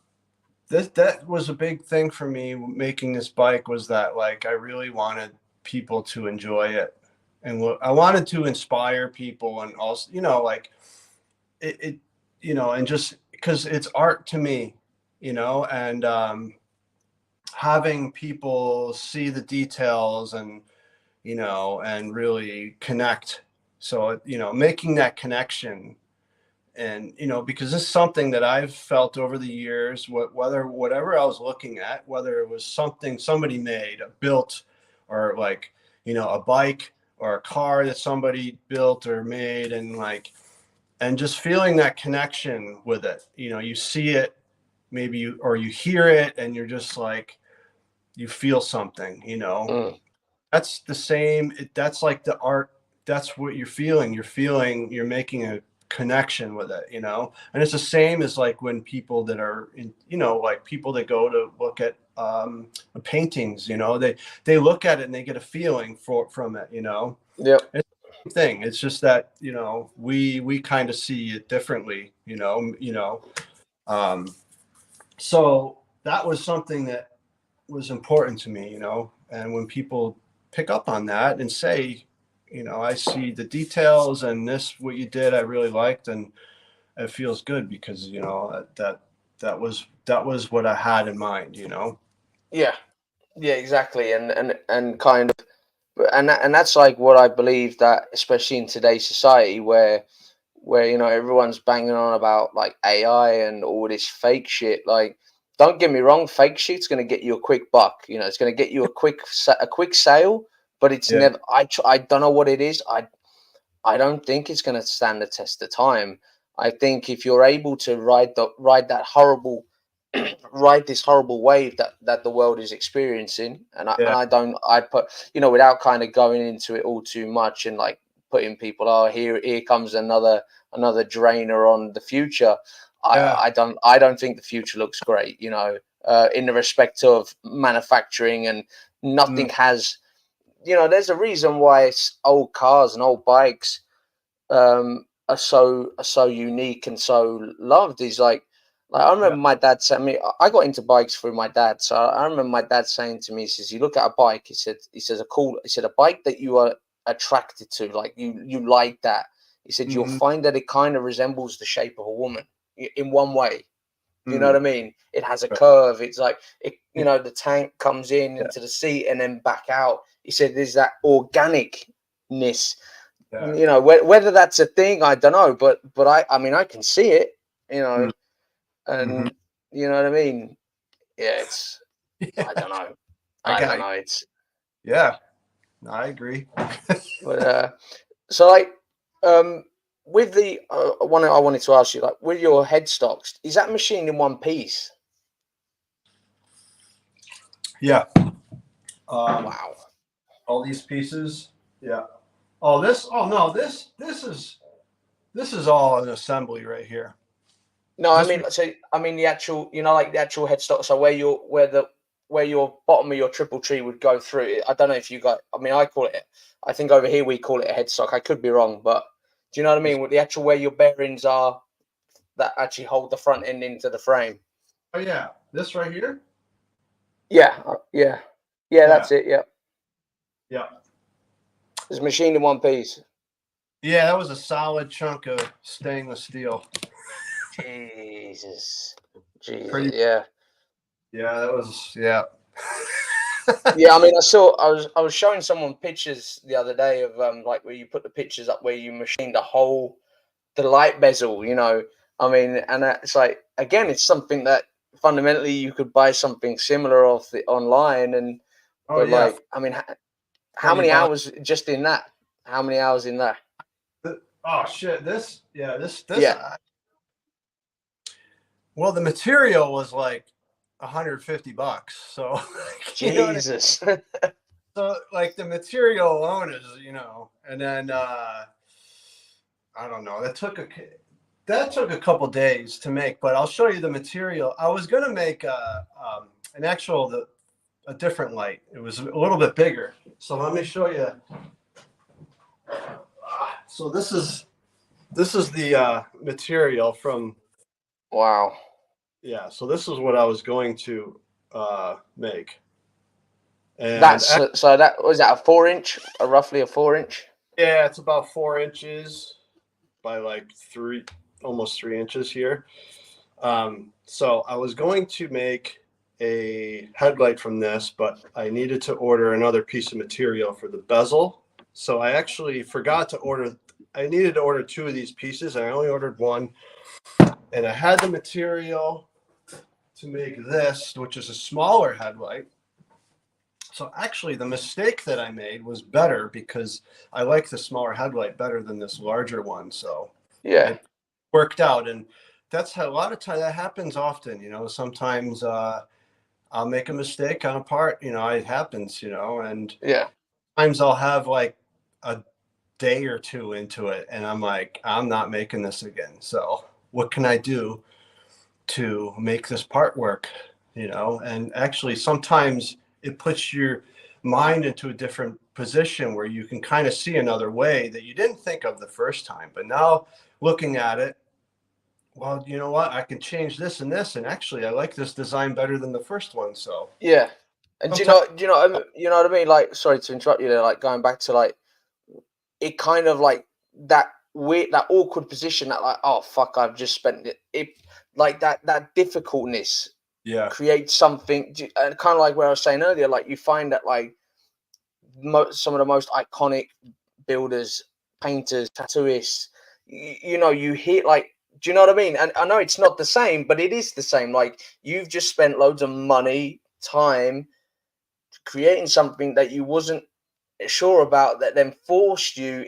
that was a big thing for me making this bike, was that like I really wanted people to enjoy it, and I wanted to inspire people, and also, like it and just because it's art to me, and having people see the details, and and really connect. So, making that connection, and because this is something that I've felt over the years, whatever I was looking at, whether it was something somebody made, built, or like, a bike or a car that somebody built or made, and like, and just feeling that connection with it. You see it, maybe you hear it, and you're just like, you feel something. Mm. That's the same. That's like the art. That's what you're feeling. You're making a connection with it, and it's the same as like when people that are in, like people that go to look at paintings, they look at it and they get a feeling from it, Yep. it's the same thing. It's just that, we kind of see it differently, um, so that was something that was important to me, and when people pick up on that and say, I see the details, and this, what you did, I really liked, and it feels good because, that was what I had in mind, Yeah. Yeah. Exactly. And kind of, and that's like what I believe, that especially in today's society where everyone's banging on about like AI and all this fake shit. Like, don't get me wrong, fake shit's going to get you a quick buck. It's going to get you a quick sale, but it's Yeah. never. I don't know what it is. I don't think it's going to stand the test of time. I think if you're able to ride that horrible ride this horrible wave that the world is experiencing, Yeah. I put, without kind of going into it all too much and like putting people, oh, here comes another drainer on the future. Yeah. I don't think the future looks great, in the respect of manufacturing, and Mm. nothing has, there's a reason why old cars and old bikes are so unique and so loved. Is like I Yeah. remember my dad saying me. I got into bikes through my dad, so I remember my dad saying to me, he says, "You look at a bike." He said a bike that you are attracted to, like you like that. He said you'll Mm-hmm. find that it kind of resembles the shape of a woman in one way. You know what Mm. I mean? It has a Right. curve. It's like Yeah. the tank comes in Yeah. into the seat and then back out. He said there's that organicness. Yeah. Whether that's a thing, I don't know, but I mean, I can see it, Mm. Mm-hmm. and you know what I mean. Yeah, it's I Yeah. don't know, I I don't got. know. It's Yeah. I agree. but so like um with the one I wanted to ask you, like with your headstocks, is that machine in one piece? Yeah. Wow. All these pieces. Yeah. Oh, this. Oh no, this is all an assembly right here. No, I This. mean, so I mean the actual, like the actual headstock. So where your bottom of your triple tree would go through it. I don't know if you got. I mean, I call it. I think over here we call it a headstock. I could be wrong, but do you know what I mean? With the actual where your bearings are that actually hold the front end into the frame. Oh yeah, this right here. Yeah, yeah, yeah. Yeah. That's it. Yeah, Yeah. it's machined in one piece. Yeah, that was a solid chunk of stainless steel. Jesus, Jesus, Pretty. yeah. Yeah, that was. Yeah. Yeah, I mean, I was showing someone pictures the other day of like where you put the pictures up where you machined the light bezel, I mean, and it's like, again, it's something that fundamentally you could buy something similar off the online, Oh but yeah, like, I mean, how 20 many bucks. hours just in that? How many hours in that? Oh shit! This. Yeah. This. Yeah, Well, the material was like $150. So you know what I mean? Jesus. So like the material alone is, and then I don't know. That took a couple days to make, but I'll show you the material. I was gonna make an actual a different light. It was a little bit bigger. So let me show you. So this is the material from. Wow. Yeah. So this is what I was going to make. And So that was that a 4 inch, roughly a 4 inch. yeah, it's about 4 inches by like almost 3 inches here. So I was going to make a headlight from this, but I needed to order another piece of material for the bezel. So I actually forgot to order. I needed to order two of these pieces, and I only ordered one. And I had the material to make this, which is a smaller headlight. So actually, the mistake that I made was better because I like the smaller headlight better than this larger one. So Yeah, it worked out, and that's how a lot of time that happens often. Sometimes I'll make a mistake on a part. It happens. And yeah, times I'll have like a day or two into it, and I'm like, I'm not making this again. So what can I do to make this part work? And actually sometimes it puts your mind into a different position where you can kind of see another way that you didn't think of the first time. But now looking at it, well, you know what? I can change this and this, and actually, I like this design better than the first one. So yeah. And sometimes, you know what I mean? Like, sorry to interrupt you there. Like going back to like it kind of like that weird, that awkward position that like, oh fuck, I've just spent it like that difficultness yeah, creates something, and kind of like where I was saying earlier, like you find that like some of the most iconic builders, painters, tattooists, you hit like, do you know what I mean? And I know it's not the same, but it is the same. Like you've just spent loads of money, time creating something that you wasn't sure about, that then forced you.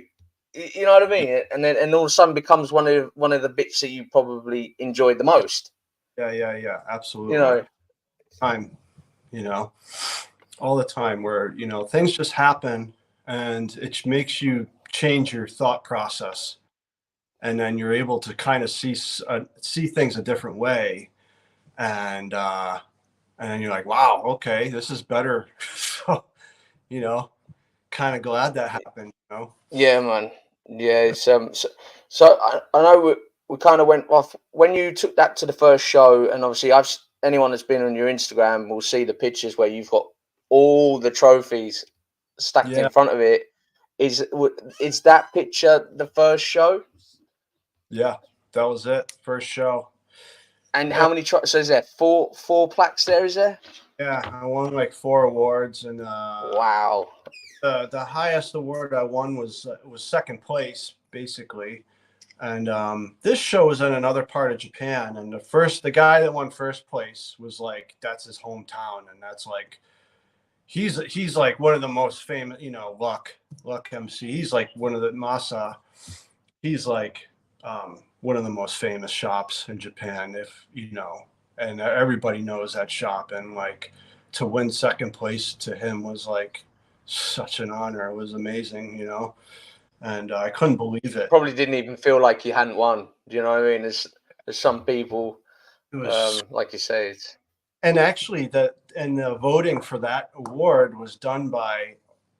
You know what I mean? And all of a sudden becomes one of the bits that you probably enjoyed the most. yeah, You absolutely. know? Time, you know, all the time where things just happen, and it makes you change your thought process, and then you're able to kind of see things a different way, and then you're like, wow, okay, this is better. So you know, kind of glad that happened. Yeah, man. Yeah, it's so I know we kind of went off when you took that to the first show, and obviously anyone that's been on your Instagram will see the pictures where you've got all the trophies stacked in Yeah, front of it. Is that picture the first show? yeah, that was it, first show. And Yeah, how many so is there four plaques there, is there? yeah, I won like 4 awards, and Wow. the highest award I won was second place, basically. And this show was in another part of Japan, and the guy that won first place was like, that's his hometown, and that's like, he's like one of the most famous, Luck MC. He's like one of the Masa. He's like one of the most famous shops in Japan, if and everybody knows that shop. And like to win second place to him was like such an honor. It was amazing, and I couldn't believe it. Probably didn't even feel like you hadn't won. Do you know what I mean? There's some people, It was, like you say, and actually the voting for that award was done by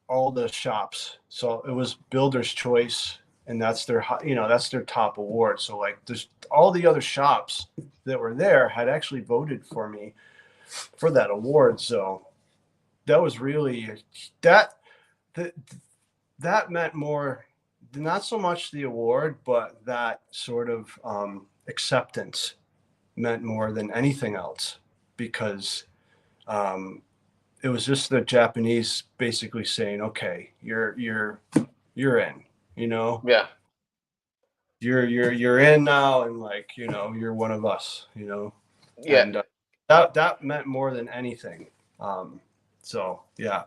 all the shops. So it was Builder's Choice, and that's their top award. So like there's all the other shops that were there had actually voted for me for that award. So that was really that meant more, not so much the award, but that sort of acceptance meant more than anything else, because it was just the Japanese basically saying, okay, you're in, yeah. you're in now, and like, you're one of us, Yeah. and that meant more than anything. So yeah.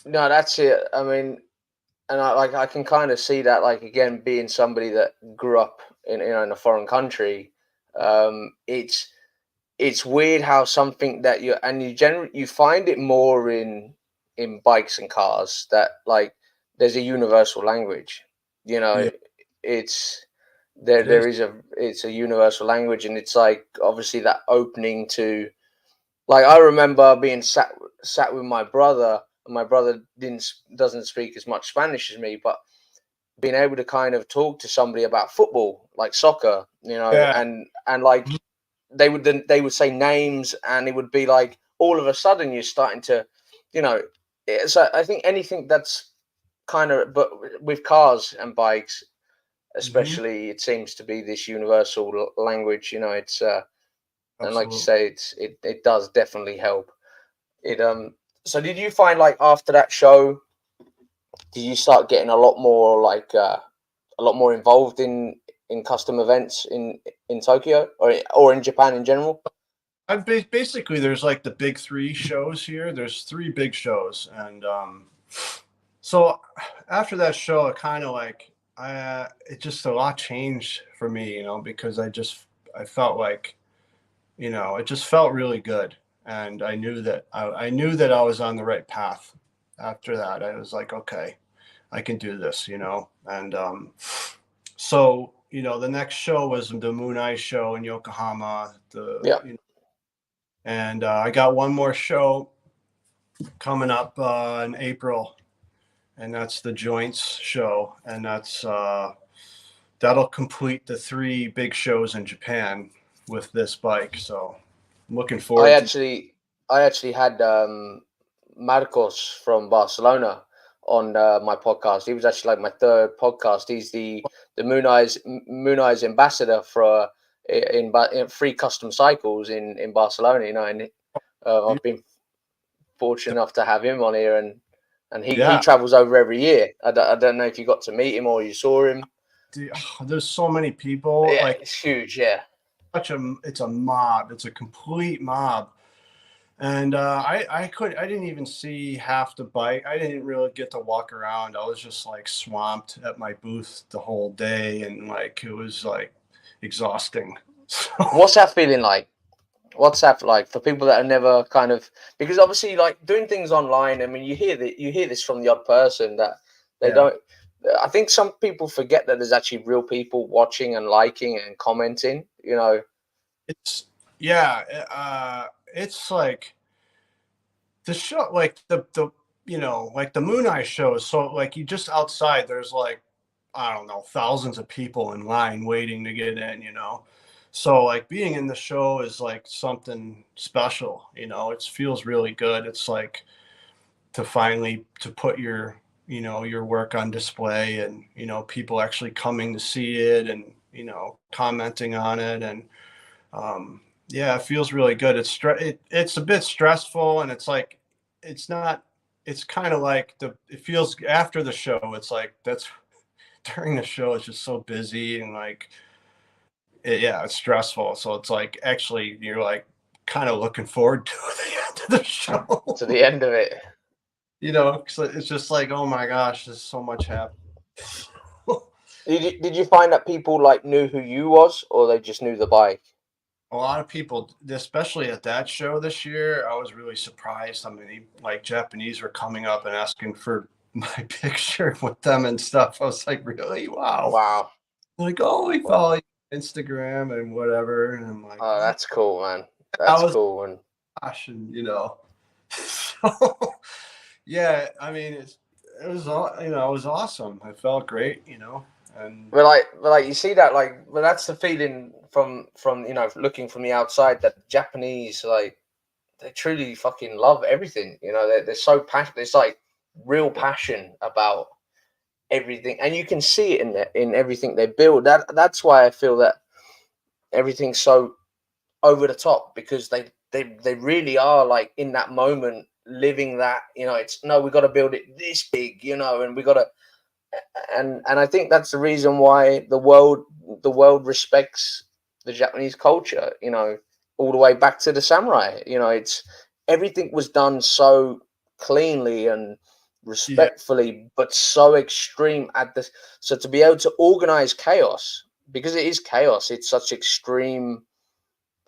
No, that's it. I mean, and I can kind of see that, like, again, being somebody that grew up in in a foreign country, it's weird how something that you find it more in bikes and cars, that like there's a universal language. Yeah, It's it is. it's a universal language, and it's like obviously that opening to, like, I remember being sat with my brother, and my brother doesn't speak as much Spanish as me, but being able to kind of talk to somebody about football, like soccer, Yeah. and like they would say names, and it would be like all of a sudden you're starting to, so I think anything that's kind of, but with cars and bikes Mhm. especially, it seems to be this universal language. It's and like you Absolutely. say, it does definitely help. It So did you find, like, after that show, did you start getting a lot more, like, a lot more involved in custom events in Tokyo, or in Japan in general? Basically, there's like the big three shows here. There's three big shows, and so after that show, it kind of like it just a lot changed for me, because I felt like, it just felt really good, and I knew that I was on the right path. After that, I was like, okay, I can do this, and so the next show was the Moon Eye show in Yokohama. Yeah. And I got one more show coming up in April, and that's the Joints show, and that'll complete the three big shows in Japan with this bike. So I'm looking I forward to. actually I actually had Marcos from Barcelona on my podcast. He was actually like my third podcast. He's the Moon Eyes ambassador for in free custom cycles in Barcelona. And I've been fortunate enough to have him on here, and he Yeah, travels over every year. I don't know if you got to meet him or you saw him. dude, there's so many people. Yeah, Like, it's huge. Yeah. it's a mob. It's a complete mob. And I didn't even see half the bike. I didn't really get to walk around. I was just like swamped at my booth the whole day, and like it was like exhausting. So What's that feeling like? What's that like for people that are never kind of, because obviously, like, doing things online, I mean, you hear this from the odd person that they yeah, don't. I think some people forget that there's actually real people watching and liking and commenting. it's yeah, it's like the show, like the like the Moon Eye shows. So like you just outside, there's like, I don't know, thousands of people in line waiting to get in. So like being in the show is like something special. It feels really good. It's like to finally to put your work on display, and people actually coming to see it, and commenting on it, and yeah, it feels really good. It's a bit stressful, and it's like it's not it's kind of like it feels after the show, it's like that's during the show it's just so busy, and like yeah, it's stressful. So it's like actually you're like kind of looking forward to the end of the To show. the end of it. So it's just like, oh my gosh, there's so much happening. Did you find that people, like, knew who you was, or they just knew the bike? a lot of people, especially at that show this year, I was really surprised how many like Japanese were coming up and asking for my picture with them and stuff. I was like, really? Wow. Wow. Like, oh, we follow you on Instagram and whatever. And I'm like, Oh, oh, that's cool, man. I That's was cool. And gosh, and so yeah, I mean, it was all, it was awesome. I felt great, and but like you see that, like, well, that's the feeling from looking from the outside, that Japanese, like, they truly fucking love everything. They're so passionate. There's like real passion about everything, and you can see it in everything they build. That's why I feel that everything's so over the top, because they really are, like, in that moment living that. It's, no, we got to build it this big, and we got to, and I think that's the reason why the world respects the Japanese culture. All the way back to the samurai. It's, everything was done so cleanly and yeah, respectfully, but so extreme at this. So to be able to organize chaos, because it is chaos, it's such extreme.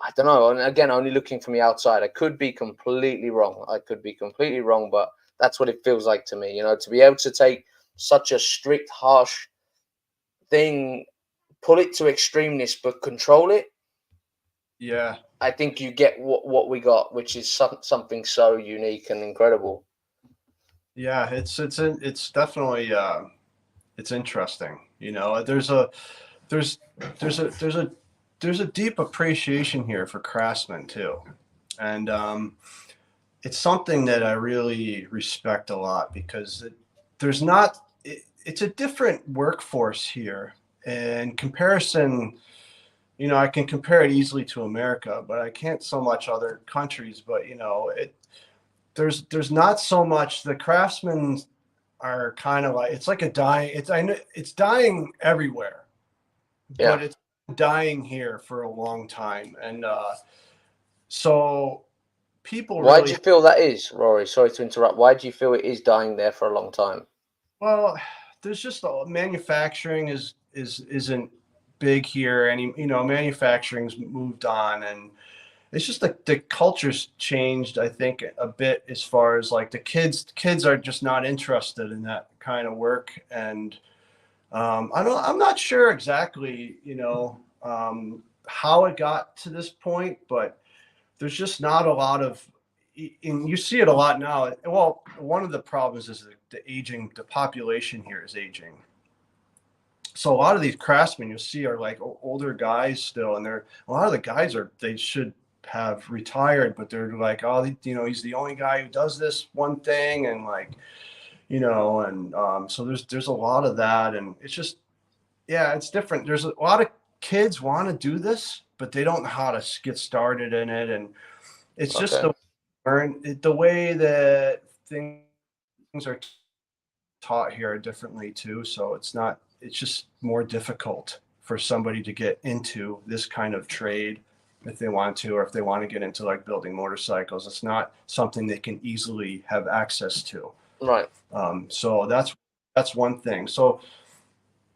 I don't know. And again, only looking from the outside, I could be completely wrong. But that's what it feels like to me. To be able to take such a strict, harsh thing, pull it to extremeness, but control it. yeah, I think you get what we got, which is something so unique and incredible. yeah. It's definitely it's interesting. There's there's a there's a there's a deep appreciation here for craftsmen too, and it's something that I really respect a lot because there's not. It's a different workforce here, in comparison. I can compare it easily to America, but I can't so much other countries. But there's not so much. The craftsmen are kind of like, it's like a dying. I know it's dying everywhere, Yeah. but it's dying here for a long time, and so people Why do really you feel that is, Rory? Sorry to interrupt. Why do you feel it is dying there for a long time? well. There's just manufacturing isn't big here, and manufacturing's moved on, and it's just like the culture's changed, I think, a bit, as far as like the kids are just not interested in that kind of work. And I'm not sure exactly how it got to this point, but there's just not a lot of, and you see it a lot now. Well, one of the problems is the population here is aging. So a lot of these craftsmen you'll see are like older guys still, and a lot of the guys they should have retired, but they're like, oh, he's the only guy who does this one thing, and like, and so there's a lot of that, and it's just, yeah, it's different. There's a lot of kids want to do this, but they don't know how to get started in it, and it's just Okay. the way that things are taught here differently too. So it's just more difficult for somebody to get into this kind of trade if they want to, or if they want to get into like building motorcycles. It's not something they can easily have access to. Right. So that's one thing. So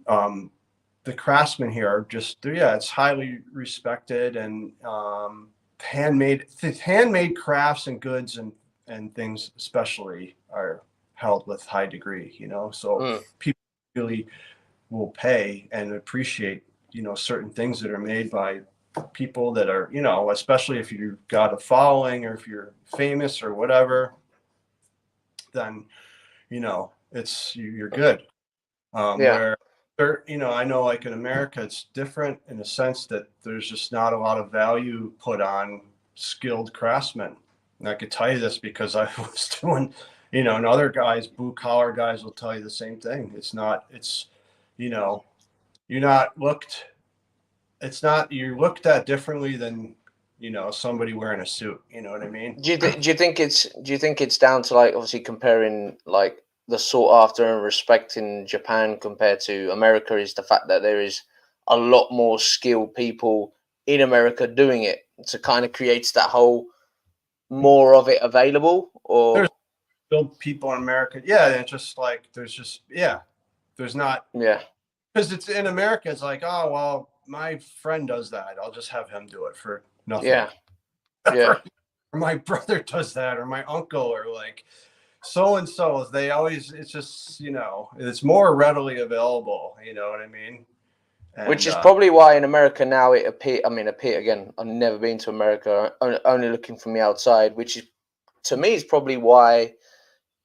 the craftsmen here are just, yeah, it's highly respected, and handmade crafts and goods and things especially are held with high degree. So Mm. people really will pay and appreciate certain things that are made by people that are, especially if you've got a following, or if you're famous or whatever, then you're good. Yeah. Where I know, like in America, it's different in the sense that there's just not a lot of value put on skilled craftsmen. And I could tell you this because I was doing, and other guys, blue collar guys, will tell you the same thing. You know, you're not looked, you're looked at differently than, somebody wearing a suit. You know what I mean? Do you think it's down to, like, obviously comparing, like, the sought after and respect in Japan compared to America, is the fact that there is a lot more skilled people in America doing it, to kind of creates that whole more of it available, There's or still people in America. Yeah. It's just like, yeah, there's not, yeah. because it's in America. It's like, oh, well, my friend does that. I'll just have him do it for Nothing. Yeah. Yeah. Or my brother does that, or my uncle, or like so and so. They always, it's just, it's more readily available. You know what I mean? Which And is probably why in America now it appear. I mean, appear again. I've never been to America, only looking from the outside. Which is, to me, is probably why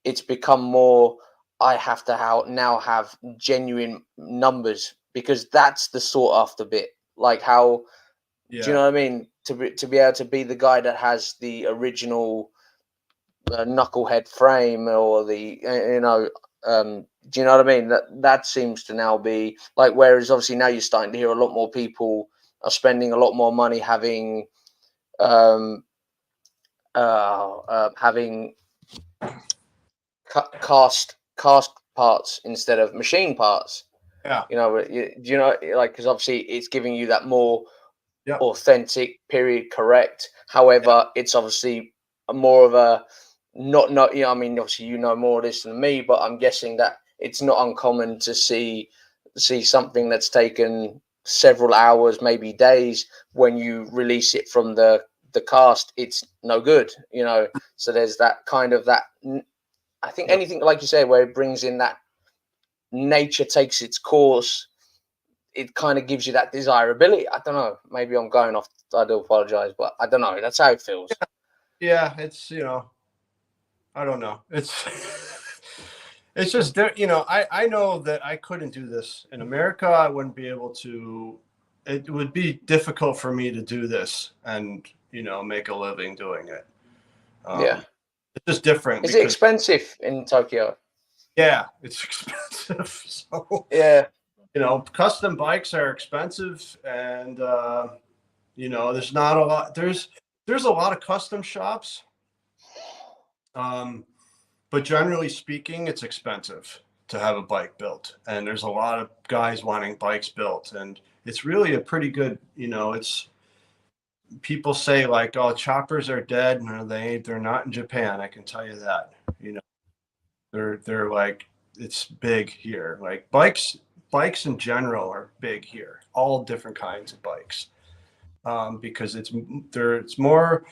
it's become more. I have to now have genuine numbers, because that's the sought after bit. Like how, do you know what I mean? To be able to be the guy that has the original knucklehead frame, or the do you know what I mean? That seems to now be like, whereas obviously now you're starting to hear a lot more people are spending a lot more money having um having cast parts instead of machine parts. yeah, Do you know, like, because obviously it's giving you that more yeah, authentic, period correct. However, it's obviously a more of a not I mean, obviously you know more of this than me, but I'm guessing that it's not uncommon to see something that's taken several hours, maybe days. When you release it from the cast, it's no good. So there's that kind of that. I think yep. anything like you said, where it brings in that nature takes its course, it kind of gives you that desirability. I don't know. Maybe I'm going off. I do apologize, but I don't know. That's how it feels. Yeah, it's, I don't know. It's just there. I know that I couldn't do this in America. I wouldn't be able to. It would be difficult for me to do this and make a living doing it. Yeah. It's just different Is it because expensive in Tokyo? yeah, it's expensive. So Yeah. custom bikes are expensive, and there's not a lot. There's a lot of custom shops. But generally speaking, it's expensive to have a bike built. And there's a lot of guys wanting bikes built. And it's really a pretty good, it's people say like, oh, choppers are dead. No, they're not in Japan. I can tell you that. They're like, it's big here. Like bikes in general are big here, all different kinds of bikes. Because it's more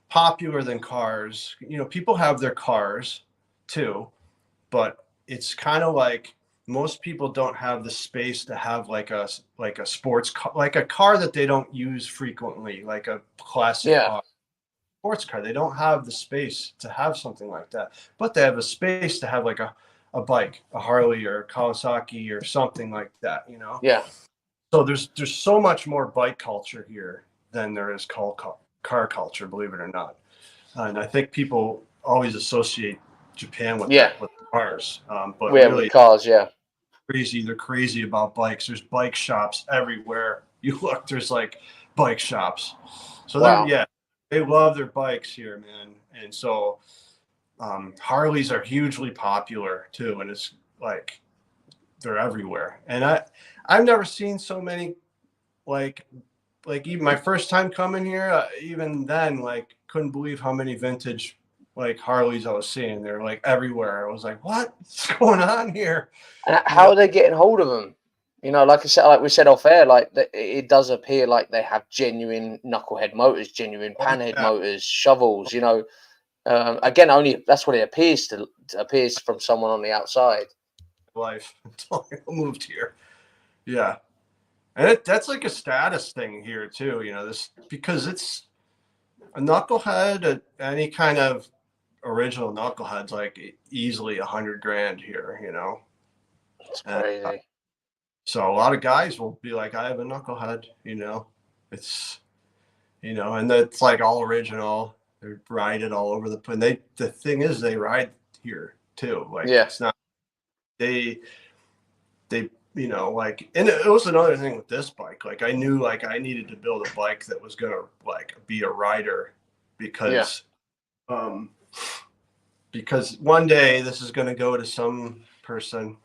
popular than cars. People have their cars too, but it's kind of like most people don't have the space to have like a sports car, like a car that they don't use frequently, like a classic Yeah. car, sports car. They don't have the space to have something like that, but they have a space to have like a bike, a Harley or a Kawasaki or something like that. Yeah. So there's so much more bike culture here than there is car culture, believe it or not. And I think people always associate Japan with Yeah. that, with cars. But Yeah. With really cars. Yeah. crazy. They're crazy about bikes. There's bike shops everywhere. You look, there's like bike shops. So Wow. they love their bikes here, man. And so Harleys are hugely popular too. And it's like they're everywhere. And I've never seen so many like even my first time coming here, even then, like couldn't believe how many vintage like Harleys I was seeing. They're like everywhere. I was like, what's going on here? And You know? how are they getting hold of them? Like I said, like we said off air, like it does appear like they have genuine knucklehead motors, genuine Oh, panhead yeah, motors, shovels. Again, only that's what it appears from someone on the outside. life until I moved here. Yeah, and that's like a status thing here too. This because it's a knucklehead, any kind of original knucklehead's like easily 100 grand here. It's And crazy. so a lot of guys will be like, I have a knucklehead, it's, and that's like all original. They ride it all over the place. The thing is, they ride here too. Like Yeah. it's not, they, like, and it was another thing with this bike. Like I knew like I needed to build a bike that was going to like be a rider Yeah. because, because one day this is going to go to some person.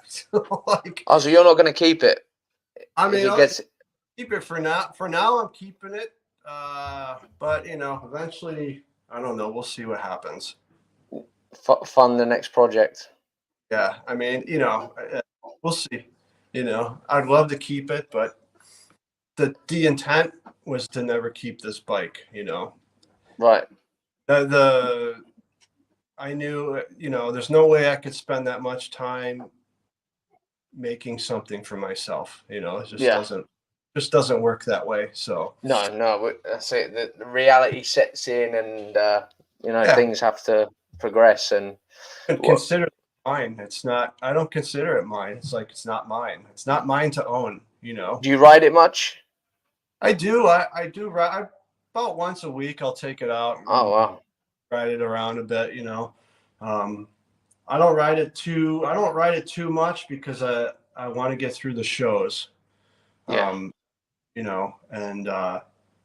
So, like, Oh, so you're not going to keep it I if mean, it gets keep it for now. For now, I'm keeping it. But eventually, I don't know. We'll see what happens. fund the next project. Yeah, I mean, we'll see. I'd love to keep it, but the intent was to never keep this bike, Right. I knew, there's no way I could spend that much time making something for myself. It just doesn't work that way. So no, that's it. The reality sets in, and yeah, things have to progress. And what? consider it mine. It's not. I don't consider it mine. It's like it's not mine. It's not mine to own. Do you ride it much? I do. I do ride. About once a week, I'll take it out Oh and wow. ride it around a bit. I don't ride it too much because I want to get through the shows. Yeah. And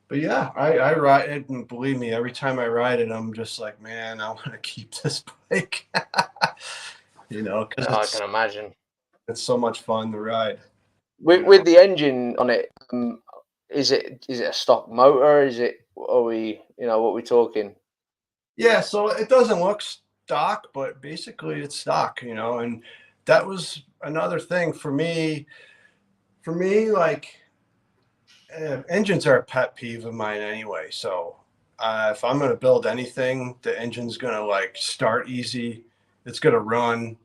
but yeah, I ride it, and believe me, every time I ride it, I'm just like, man, I want to keep this bike. Because I can imagine. it's so much fun to ride. With the engine on it, is it a stock motor? Are we, what are we talking? Yeah, so it doesn't look stock, but basically it's stock, and that was another thing for me. For me, like engines are a pet peeve of mine anyway. So if I'm going to build anything, the engine's going to like start easy. It's going to run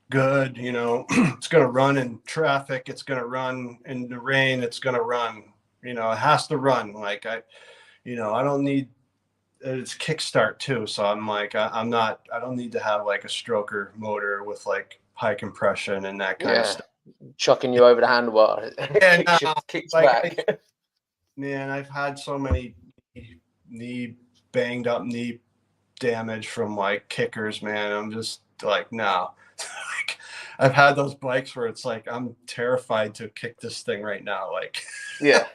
good. It's going to run in traffic. It's going to run in the rain. It's going to run. It has to run. Like I don't need. It's kickstart too. So I'm like, I'm not. I don't need to have like a stroker motor with like high compression and that kind of Yeah, stuff. chucking you over the handlebar. And Kicks like back. man, I've had so many banged up knee damage from like kickers, man. I'm just like, no. Like, I've had those bikes where it's like I'm terrified to kick this thing right now. Like, Yeah.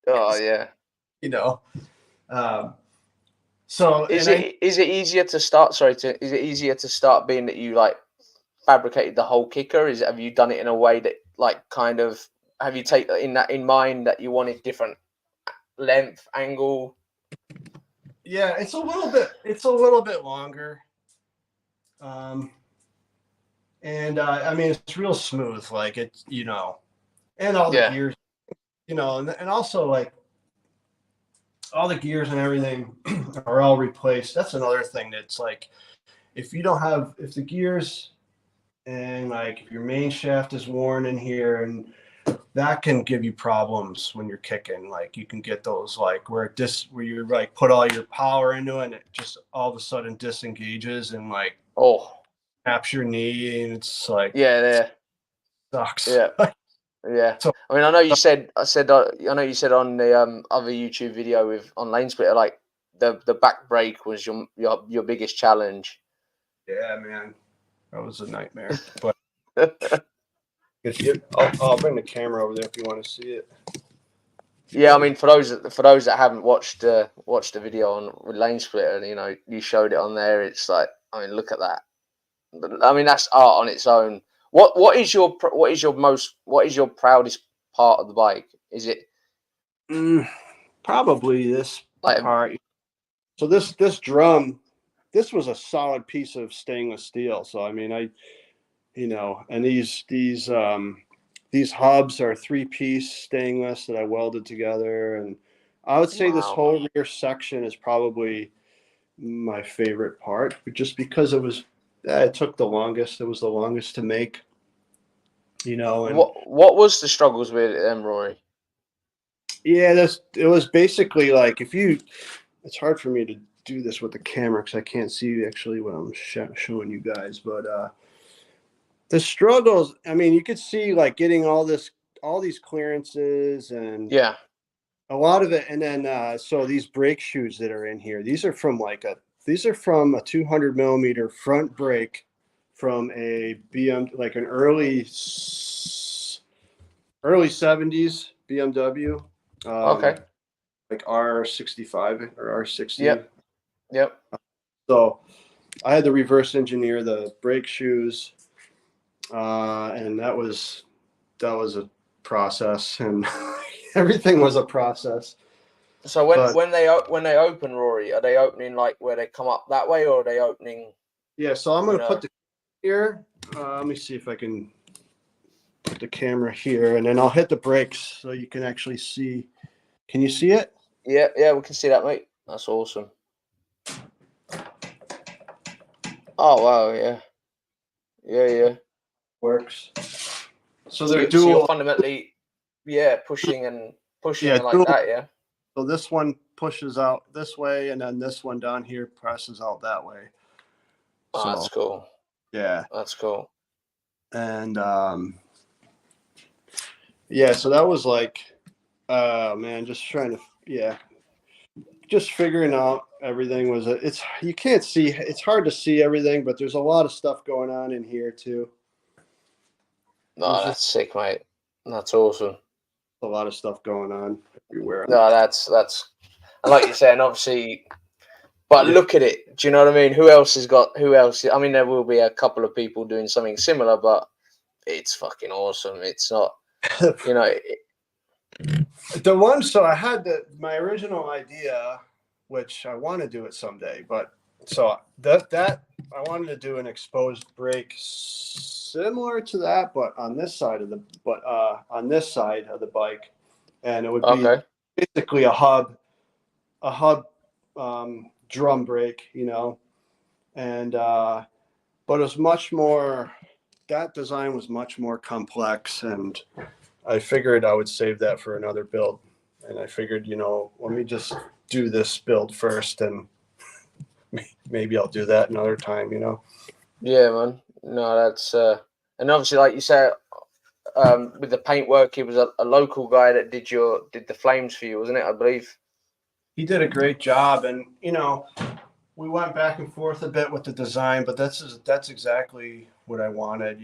Oh yeah. Um, so Is it easier to start? Sorry, is it easier to start being that you like fabricated the whole kicker? Have you done it in a way that like kind of have you taken that in mind that you wanted different length, angle? yeah, it's a little bit longer. And I mean, it's real smooth, like it's, and all the gears, and also like all the gears and everything are all replaced. That's another thing that's like, if the gears and like if your main shaft is worn in here, and that can give you problems when you're kicking. Like you can get those like where you like put all your power into it and it just all of a sudden disengages and like snaps your knee, and it's like sucks. Yeah. Yeah. So, I mean, I know you said on the other YouTube video on Lane Splitter, like the back brake was your biggest challenge. Yeah, man, that was a nightmare. But I'll bring the camera over there if you want to see it. Yeah, I mean, for those that haven't watched the video on with Lane Splitter, you showed it on there. It's like, I mean, look at that. I mean, that's art on its own. What is your proudest part of the bike? Is it probably this part? So this drum, this was a solid piece of stainless steel. So I mean, and these hubs are 3-piece stainless that I welded together, and I would say this whole rear section is probably my favorite part, just because it took the longest. It was the longest to make. And what was the struggles with them, Rory? Yeah, it was basically like it's hard for me to do this with the camera because I can't see actually what I'm showing you guys, but the struggles, I mean, you could see like getting all these clearances and a lot of it. And then, so these brake shoes that are in here, these are from a 200 millimeter front brake from a like an early 70s BMW. Like R65 or R60. Yep. So I had to reverse engineer the brake shoes. And that was a process, and everything was a process. So when they open, Rory, are they opening like where they come up that way, or are they opening? Yeah, so I'm going to put the here. Let me see if I can put the camera here, and then I'll hit the brakes so you can actually see. Can you see it? Yeah, we can see that, mate. That's awesome. Oh wow, yeah. Works. So So, they're so you're dual. fundamentally, pushing and Yeah, like dual. that, yeah. So this one pushes out this way, and then this one down here presses out that way. Oh, So that's cool. yeah, That's cool. and yeah, so that was like, man, just trying to, just figuring out everything was it's you can't see, it's hard to see everything, but there's a lot of stuff going on in here too. No, There's that's just sick, mate. That's awesome. a lot of stuff going on everywhere. No, that's and like you're saying, obviously. But Yeah. look at it. Do you know what I mean? Who else has got? Who else? I mean, there will be a couple of people doing something similar, but it's fucking awesome. It's not, you know. The one, so I had my original idea, which I want to do it someday, but so that I wanted to do an exposed brake similar to that, but on this side of the bike, and it would be Okay. basically a hub drum brake, and but it was much more. That design was much more complex, and I figured I would save that for another build. And I figured, let me just do this build first, and maybe I'll do that another time. Yeah, man. No, that's and obviously, like you said, with the paintwork, he was a local guy that did the flames for you, wasn't it? I believe. He did a great job, and we went back and forth a bit with the design, but that's exactly what I wanted.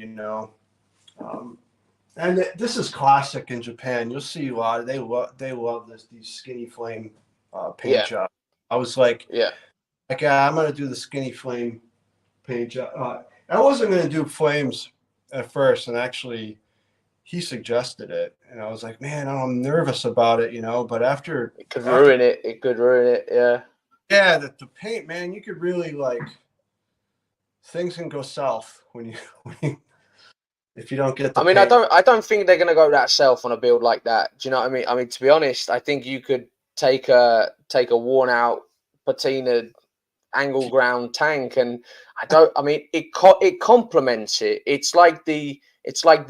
And this is classic in Japan. You'll see a lot. They love these skinny flame paint Yeah. jobs. I was like, Yeah. I'm gonna do the skinny flame paint job. I wasn't gonna do flames at first, and actually, he suggested it, and I was like, man, I'm nervous about it, But after It could ruin it. It could ruin it. Yeah. yeah, the paint, man, you could really things can go south when you if you don't get the I mean, I paint. don't think they're gonna go that self on a build like that. Do you know what I mean? I mean, to be honest, I think you could take a worn out patinaed angle ground tank, and I mean, it complements it. It's like the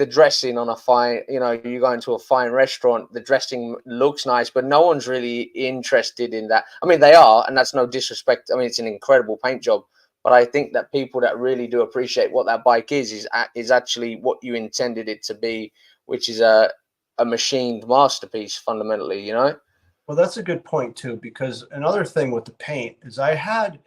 dressing on a fine. You go into a fine restaurant, the dressing looks nice, but no one's really interested in that. I mean, they are, and that's no disrespect. I mean, it's an incredible paint job. But I think that people that really do appreciate what that bike is actually what you intended it to be, which is a machined masterpiece fundamentally. Well, that's a good point too, because another thing with the paint is I had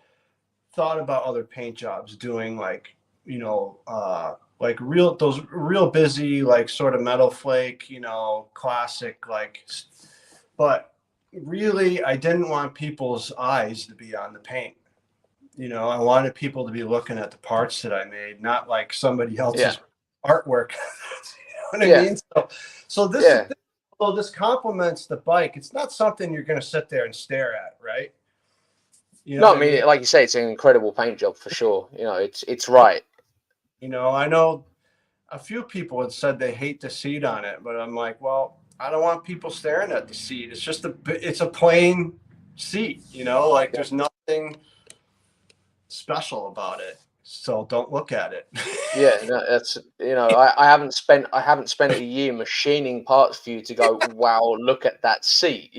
thought about other paint jobs doing like those real busy, like sort of metal flake, classic, but really I didn't want people's eyes to be on the paint. I wanted people to be looking at the parts that I made, not like somebody Yeah, else's artwork. You know what I yeah, mean? So this is yeah. well, this complements the bike. It's not something you're going to sit there and stare at, right? You know No, what I I mean? mean, like you say, it's an incredible paint job for sure. It's right. I know a few people had said they hate the seat on it, but I'm like, well, I don't want people staring at the seat. It's a plain seat, like there's nothing special about it. So don't look at it. Yeah, no, that's I haven't spent a year machining parts for you to go, wow, look at that seat.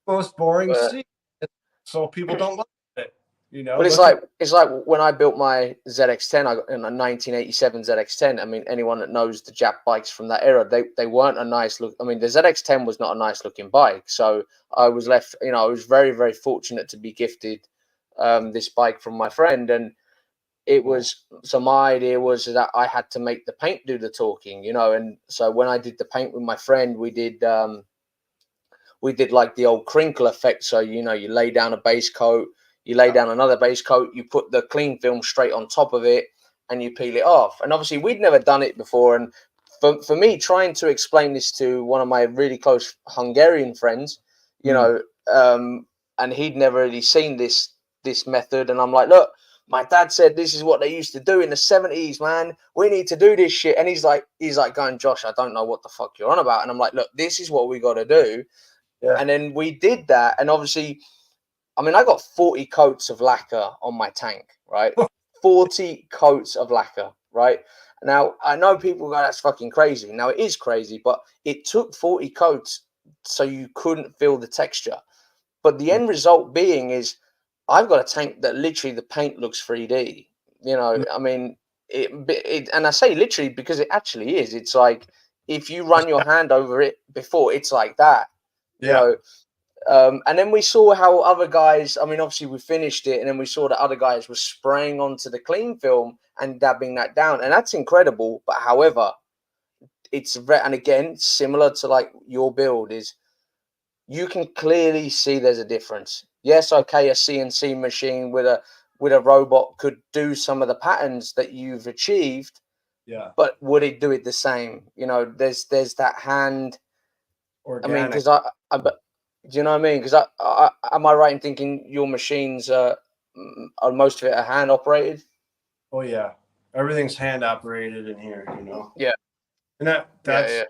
Most boring But seat. So people don't look at it. But it's Look at like it's like when I built my ZX10, I got in a 1987 ZX10. I mean, anyone that knows the Jap bikes from that era, they weren't a nice look. I mean, the ZX10 was not a nice looking bike. So I was left, I was very, very fortunate to be gifted this bike from my friend, and it was so my idea was that I had to make the paint do the talking, and so when I did the paint with my friend, we did like the old crinkle effect. So, you lay down a base coat, you lay down another base coat, you put the clean film straight on top of it, and you peel it off. And obviously, we'd never done it before. And for me, trying to explain this to one of my really close Hungarian friends, Mm. and he'd never really seen this method. And I'm like, look, my dad said this is what they used to do in the 70s, man. We need to do this shit. And he's like going, Josh, I don't know what the fuck you're on about. And I'm like, look, this is what we got to do. Yeah. And then we did that. And obviously, I mean, I got 40 coats of lacquer on my tank, right? 40 coats of lacquer, right? Now, I know people go, that's fucking crazy. Now, it is crazy, but it took 40 coats so you couldn't feel the texture. But the end result being is I've got a tank that literally the paint looks 3D. You know, I mean, and I say literally because it actually is. It's like if you run your hand over it before, it's like that. You know, and then we saw how other guys, I mean, obviously we finished it and then we saw that other guys were spraying onto the clean film and dabbing that down. And that's incredible. But however, it's and again, similar to like your build is you can clearly see there's a difference. Yes, okay, a CNC machine with a robot could do some of the patterns that you've achieved. Yeah. But would it do it the same? You know, there's that hand. Organic. I mean, because do you know what I mean? Because I am I right in thinking your machines are most of it are hand operated? Oh yeah, everything's hand operated in here. You know. Yeah. And that's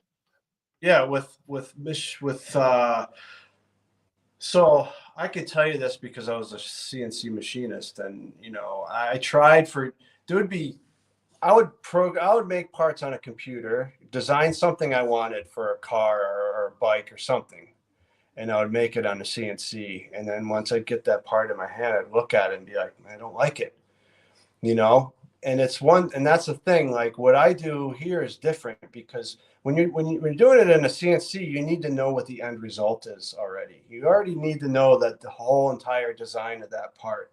with so I could tell you this because I was a CNC machinist, and you know I tried for there would be I would make parts on a computer, design something I wanted for a car or a bike or something, and I would make it on a CNC. And then once I'd get that part in my hand, I'd look at it and be like, I don't like it, you know. And and that's the thing. Like what I do here is different because when you're doing it in a CNC, you need to know what the end result is already. You already need to know that the whole entire design of that part.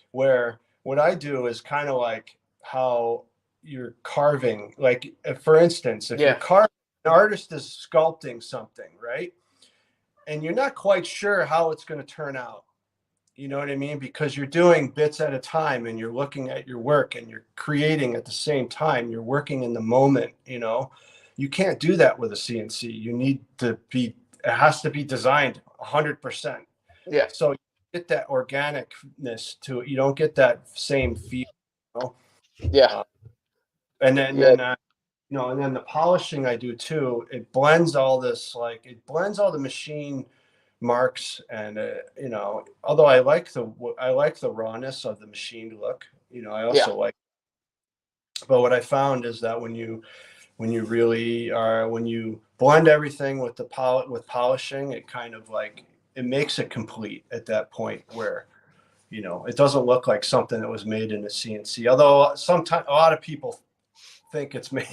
Where what I do is kind of like how you're carving. Like for instance, if you're carving, an artist is sculpting something, right? And you're not quite sure how it's going to turn out. You know what I mean? Because you're doing bits at a time and you're looking at your work and you're creating at the same time. You're working in the moment, you know. You can't do that with a CNC. You need to it has to be designed 100%. Yeah. So you get that organicness to it. You don't get that same feel, you know? Yeah. And then you know, and then the polishing I do too, it blends all this, like it blends all the machine marks and you know, although I like the rawness of the machined look, you know, I also like, but what I found is that when you really are, when you blend everything with with polishing, it kind of like it makes it complete at that point where, you know, it doesn't look like something that was made in a CNC, although sometimes a lot of people think it's made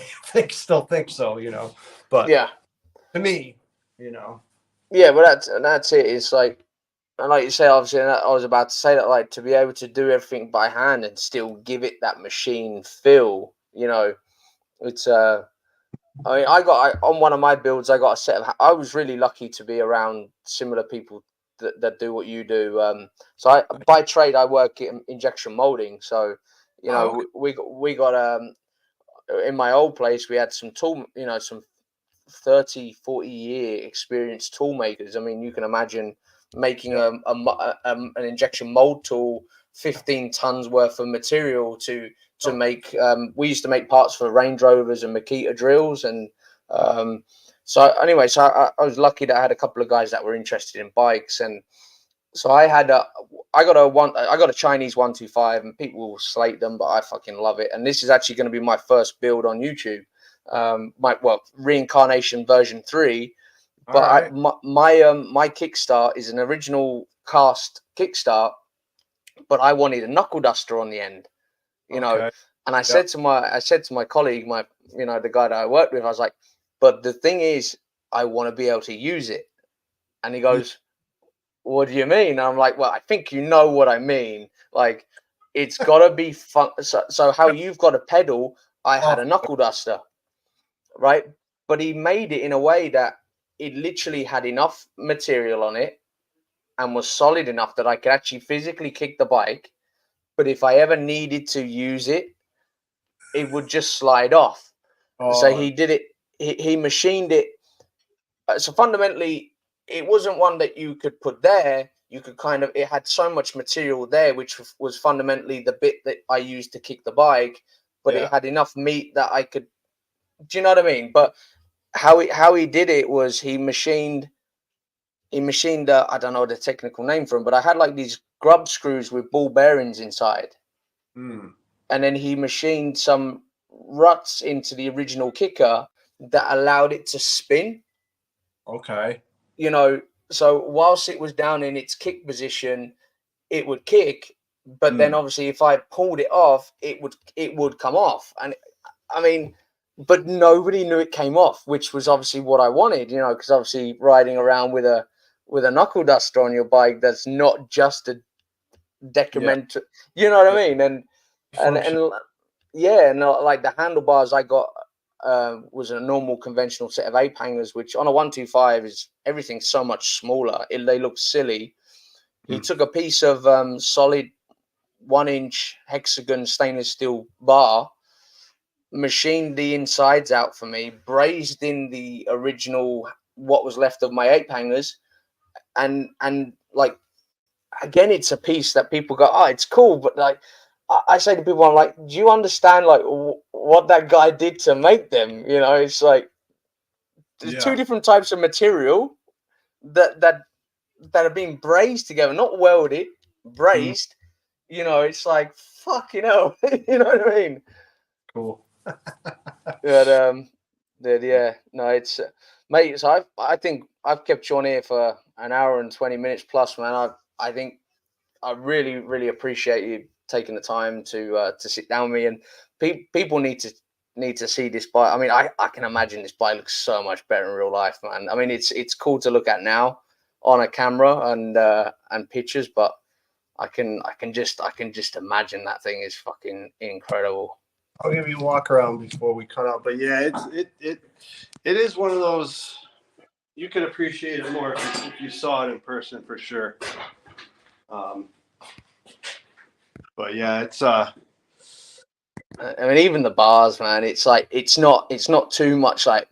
still think so, you know, but to me, you know. Yeah, but that's it. It's like, and like you say, obviously, and I was about to say that, like, to be able to do everything by hand and still give it that machine feel, you know, it's I mean, on one of my builds, I got a set of. I was really lucky to be around similar people that do what you do. So by trade, I work in injection molding. So, you know, we got in my old place, we had some tool, you know, some 30, 40-year experienced tool makers. I mean, you can imagine making an injection mold tool, 15 tons worth of material to make. We used to make parts for Range Rovers and Makita drills, and so anyway, so I was lucky that I had a couple of guys that were interested in bikes, and so I got a Chinese 125, and people will slate them, but I fucking love it. And this is actually going to be my first build on YouTube. Reincarnation version 3. But my kickstart is an original cast kickstart, but I wanted a knuckle duster on the end, you know. And I said to my colleague, the guy that I worked with, I was like, but the thing is, I want to be able to use it. And he goes, what do you mean? And I'm like, well, I think you know what I mean. Like, it's got to be fun. So how you've got a pedal, I had a knuckle duster, right? But he made it in a way that it literally had enough material on it and was solid enough that I could actually physically kick the bike. But if I ever needed to use it, it would just slide off. So he did it. He machined it. So fundamentally, it wasn't one that you could put there. you could kind of, it had so much material there, which was fundamentally the bit that I used to kick the bike, but it had enough meat that I could, do you know what I mean? But how he did it was he machined I don't know the technical name for them, but I had like these grub screws with ball bearings inside. Mm. And then he machined some ruts into the original kicker that allowed it to spin. Okay. You know, so whilst it was down in its kick position, it would kick, but then obviously if I pulled it off, it would come off. And I mean, but nobody knew it came off, which was obviously what I wanted, you know, because obviously riding around with a knuckle duster on your bike, that's not just a decrement, you know what I mean? And yeah, and like the handlebars I got was a normal conventional set of ape hangers, which on a 125 is everything's so much smaller. They look silly. He took a piece of solid 1-inch hexagon stainless steel bar, machined the insides out for me, brazed in the original what was left of my ape hangers, and like again, it's a piece that people go, oh, it's cool, but like I say to people, I'm like, do you understand like what that guy did to make them? You know, it's like there's two different types of material that are being brazed together, not welded, brazed. You know, it's like fucking hell. You know what I mean? Cool. But yeah, no, it's mate. So I think I've kept you on here for an hour and 20 minutes plus, man. I think I really, really appreciate you taking the time to sit down with me, and people need to see this bike. I mean, I can imagine this bike looks so much better in real life, man. I mean, it's cool to look at now on a camera and pictures, but I can just imagine that thing is fucking incredible. I'll give you a walk around before we cut out. But yeah, it is one of those, you can appreciate it more if you saw it in person for sure. But yeah, it's I mean, even the bars, man. It's like it's not too much like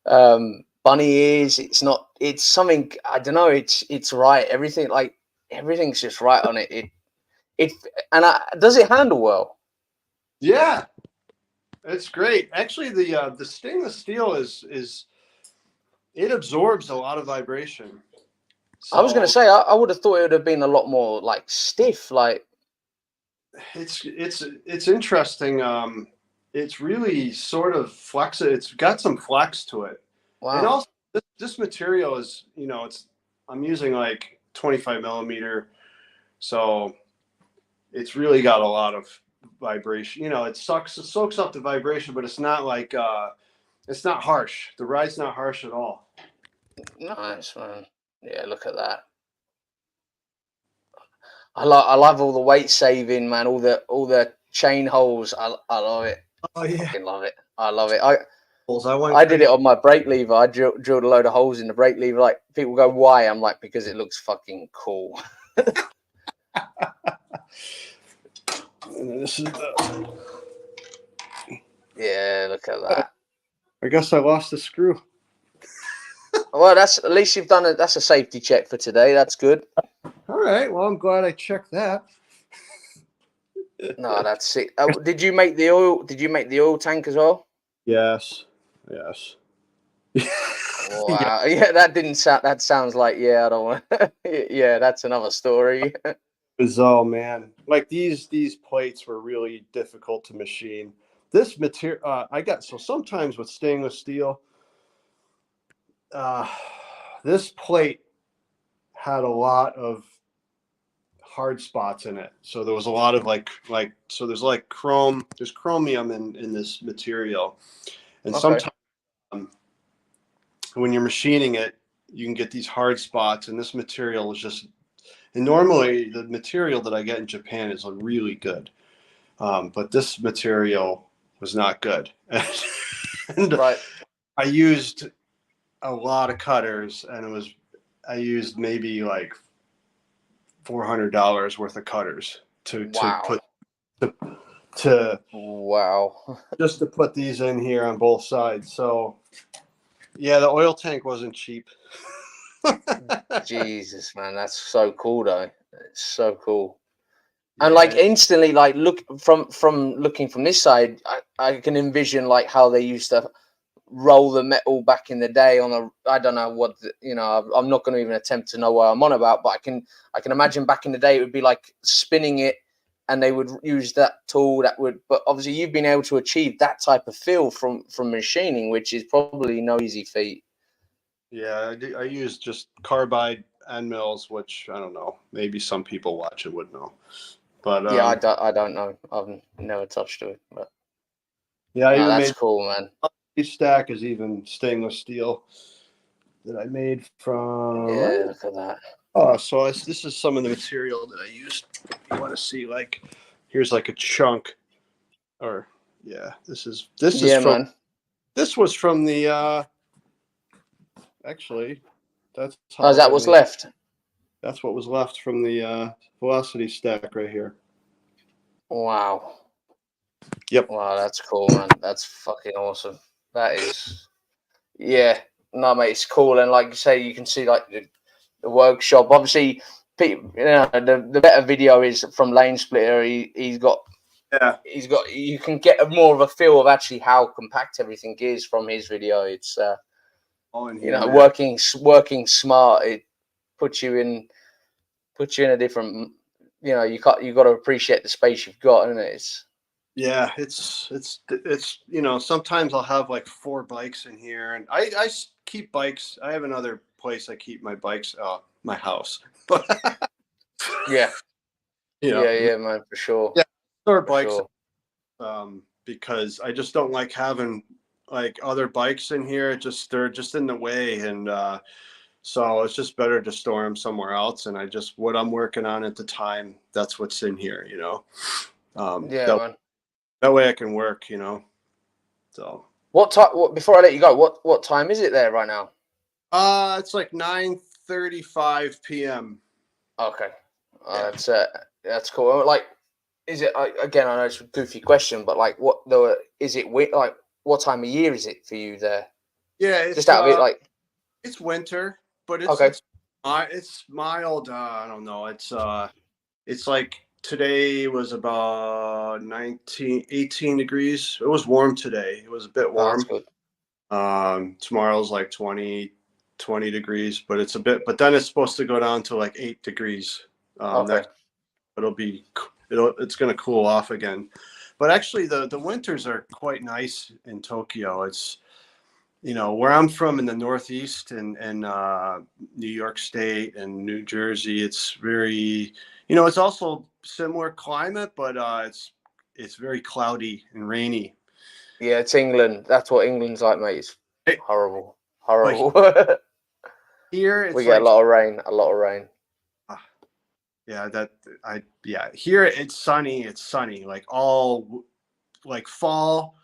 bunny ears. It's something, I don't know. It's right. Everything's just right on it. Does it handle well? yeah, it's great. Actually, the stainless steel is it absorbs a lot of vibration. I was going to So say I would have thought it would have been a lot more like stiff. Like it's interesting. It's really sort of it's got some flex to it. And wow, also this material is, I'm using like 25 millimeter, so it's really got a lot of vibration. It soaks up the vibration, but it's not like it's not harsh. The ride's not harsh at all. nice, man. Yeah, look at that. I love all the weight saving, man. All the chain holes. I love it. Oh I yeah, fucking love it. I love it. I went I did crazy. it on my brake lever. I drilled a load of holes in the brake lever. Like people go, why? I'm like, because it looks fucking cool. And this is Yeah, look at that. I guess I lost the screw. Well, that's at least you've done it. That's a safety check for today. That's good. All right. Well, I'm glad I checked that. No, that's it. Did you make the oil? Did you make the oil tank as well? Yes. Yes. Wow. Yeah, that didn't sound. That sounds like I don't want. Yeah, that's another story. Oh man, like these plates were really difficult to machine. This material I got, so sometimes with stainless steel, this plate had a lot of hard spots in it. So there was a lot of so there's like there's chromium in this material, and Okay. sometimes when you're machining it, you can get these hard spots, and this material is just. And normally the material that I get in Japan is really good. But this material was not good. And Right. I used a lot of cutters, and I used maybe like $400 worth of cutters to Wow. just to put these in here on both sides. So yeah, the oil tank wasn't cheap. Jesus, man, that's so cool though. It's so cool. And like Yeah, instantly, like look from looking from this side, I can envision like how they used to roll the metal back in the day on a, I don't know what I'm not going to even attempt to know what I'm on about, but I can imagine back in the day it would be like spinning it, and they would use that tool that would. But obviously, you've been able to achieve that type of feel from machining, which is probably no easy feat. yeah. I use just carbide end mills, which I don't know. Maybe some people watch it would know, but Yeah, I don't know. I've never touched it, but yeah. I no, even that's made cool, man. this stack is even stainless steel that I made from. Yeah, look at that. Oh, so this is some of the material that I used. You want to see like here's like a chunk, or yeah, this is Yeah, from man. this was from the actually that's Oh, is how that I what's made. left? That's what was left from the velocity stack right here. Wow. Yep. Wow, that's cool, man. That's fucking awesome. That is, yeah. No, mate, it's cool. And like you say, you can see like the workshop. Obviously, people, the better video is from Lane Splitter. Yeah. He's got. You can get more of a feel of actually how compact everything is from his video. It's All in here, man. working smart. It puts you in a different. You got to appreciate the space you've got, isn't it? It's Yeah, it's sometimes I'll have like 4 bikes in here, and I keep bikes. I have another place I keep my bikes. My house, but yeah, you know, yeah, man, for sure, yeah, store for bikes. sure. Because I just don't like having like other bikes in here. They're just in the way, and so it's just better to store them somewhere else. And what I'm working on at the time, that's what's in here. Yeah, That man. way I can work. So What time? What before I let you go? What time is it there right now? it's like 9:35 p.m. Okay, Yeah. that's cool. Like, is it again? I know it's a goofy question, but like, like what time of year is it for you there? Yeah, Just out of it, like, it's winter, but it's okay, it's it's mild. I don't know. It's like today was about 18 degrees. It was warm today. It was a bit oh, that's warm. good. Tomorrow's like 20 degrees, but but then it's supposed to go down to like 8 degrees. Okay, Next, it's going to cool off again. But actually the winters are quite nice in Tokyo. It's, where I'm from in the Northeast and New York State and New Jersey, it's very, it's also similar climate, but it's very cloudy and rainy. yeah, it's England. That's what England's like, mate. It's Right? horrible, But horrible. here We it's get a like, lot of rain, a lot of rain. uh, yeah, here it's sunny. It's sunny like all like fall,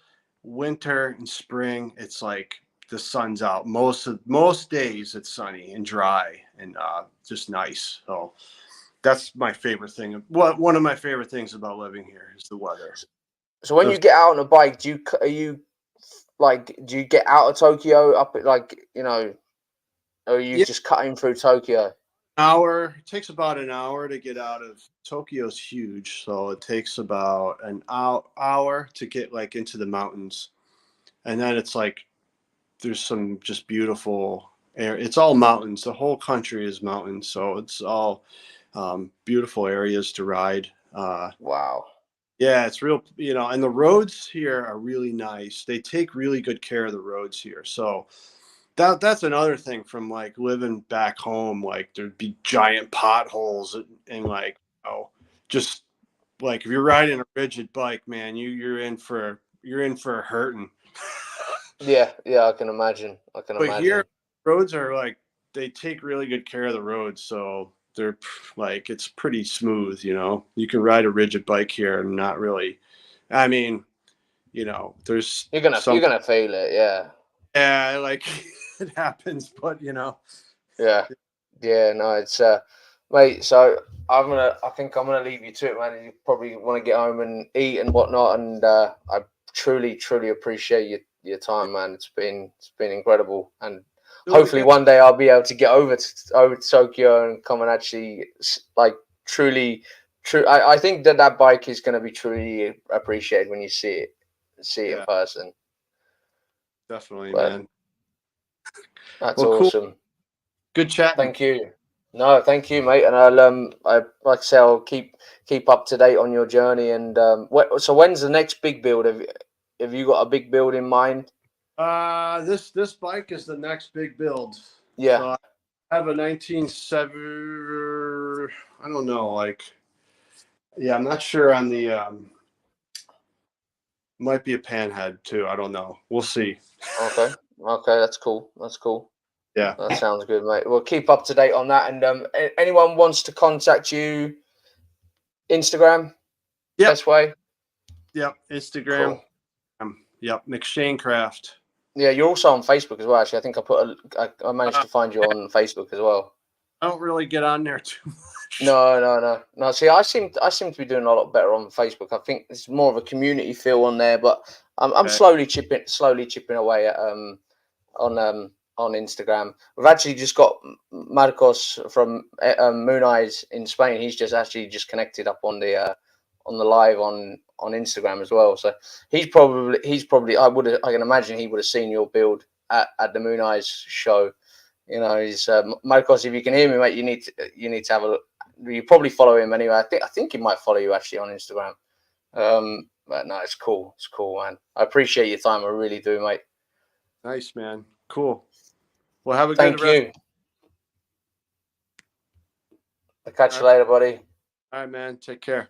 winter, and spring. It's like the sun's out most days. It's sunny and dry and just nice. So that's my favorite thing. One of my favorite things about living here is the weather. So when So, you get out on a bike, do you get out of Tokyo up at like or are you yeah, just cutting through Tokyo? hour. It takes about an hour to get out of Tokyo's huge, so it takes about an hour to get like into the mountains, and then it's like there's some just beautiful air. It's all mountains. The whole country is mountains, so it's all beautiful areas to ride. Wow. Yeah, it's real, and the roads here are really nice. They take really good care of the roads here. So that's another thing from like living back home. Like there'd be giant potholes and like, just like if you're riding a rigid bike, man, you're in for a hurting. Yeah, yeah, I can imagine. I can But here, imagine. roads are like they take really good care of the roads, so they're like it's pretty smooth. You can ride a rigid bike here and not really. I mean, there's You're some. gonna feel it, yeah. Yeah, like it happens, but Yeah. Yeah, no, it's mate, so I think I'm gonna leave you to it, man. You probably want to get home and eat and whatnot, and I truly, truly appreciate your time, man. It's been incredible. And hopefully one day I'll be able to get over to Tokyo and come and actually like truly. I think that bike is going to be truly appreciated when you see it in person. Definitely, But man. That's awesome. Cool. Good chatting. Thank you. No, thank you, mate. And I like I say, I'll keep up to date on your journey. And so when's the next big build? Have you got a big build in mind? This bike is the next big build. Yeah. So I have a 1970. I don't know, like, yeah, I'm not sure on the. Might be a panhead too. I don't know. We'll see. Okay. That's cool. Yeah. That sounds good, mate. We'll keep up to date on that. And anyone wants to contact you, Instagram, best way. Yep. Instagram. Cool. Yep. McShanecraft. Yeah, you're also on Facebook as well. Actually, I think I managed to find you on Facebook as well. I don't really get on there too much. No. See, I seem to be doing a lot better on Facebook. I think it's more of a community feel on there, but I'm slowly chipping away at on Instagram. We've actually just got Marcos from Moon Eyes in Spain. He's just connected up on the live on Instagram as well. So he's probably I can imagine he would have seen your build at the Moon Eyes show. You know, he's Marcos. If you can hear me, mate, you need to have a look. You probably follow him anyway. I think he might follow you actually on Instagram. But no, it's cool. It's cool, man. I appreciate your time. I really do, mate. Nice, man. Cool. Well, have a Thank good you. I'll catch you later, buddy. All right, man. Take care.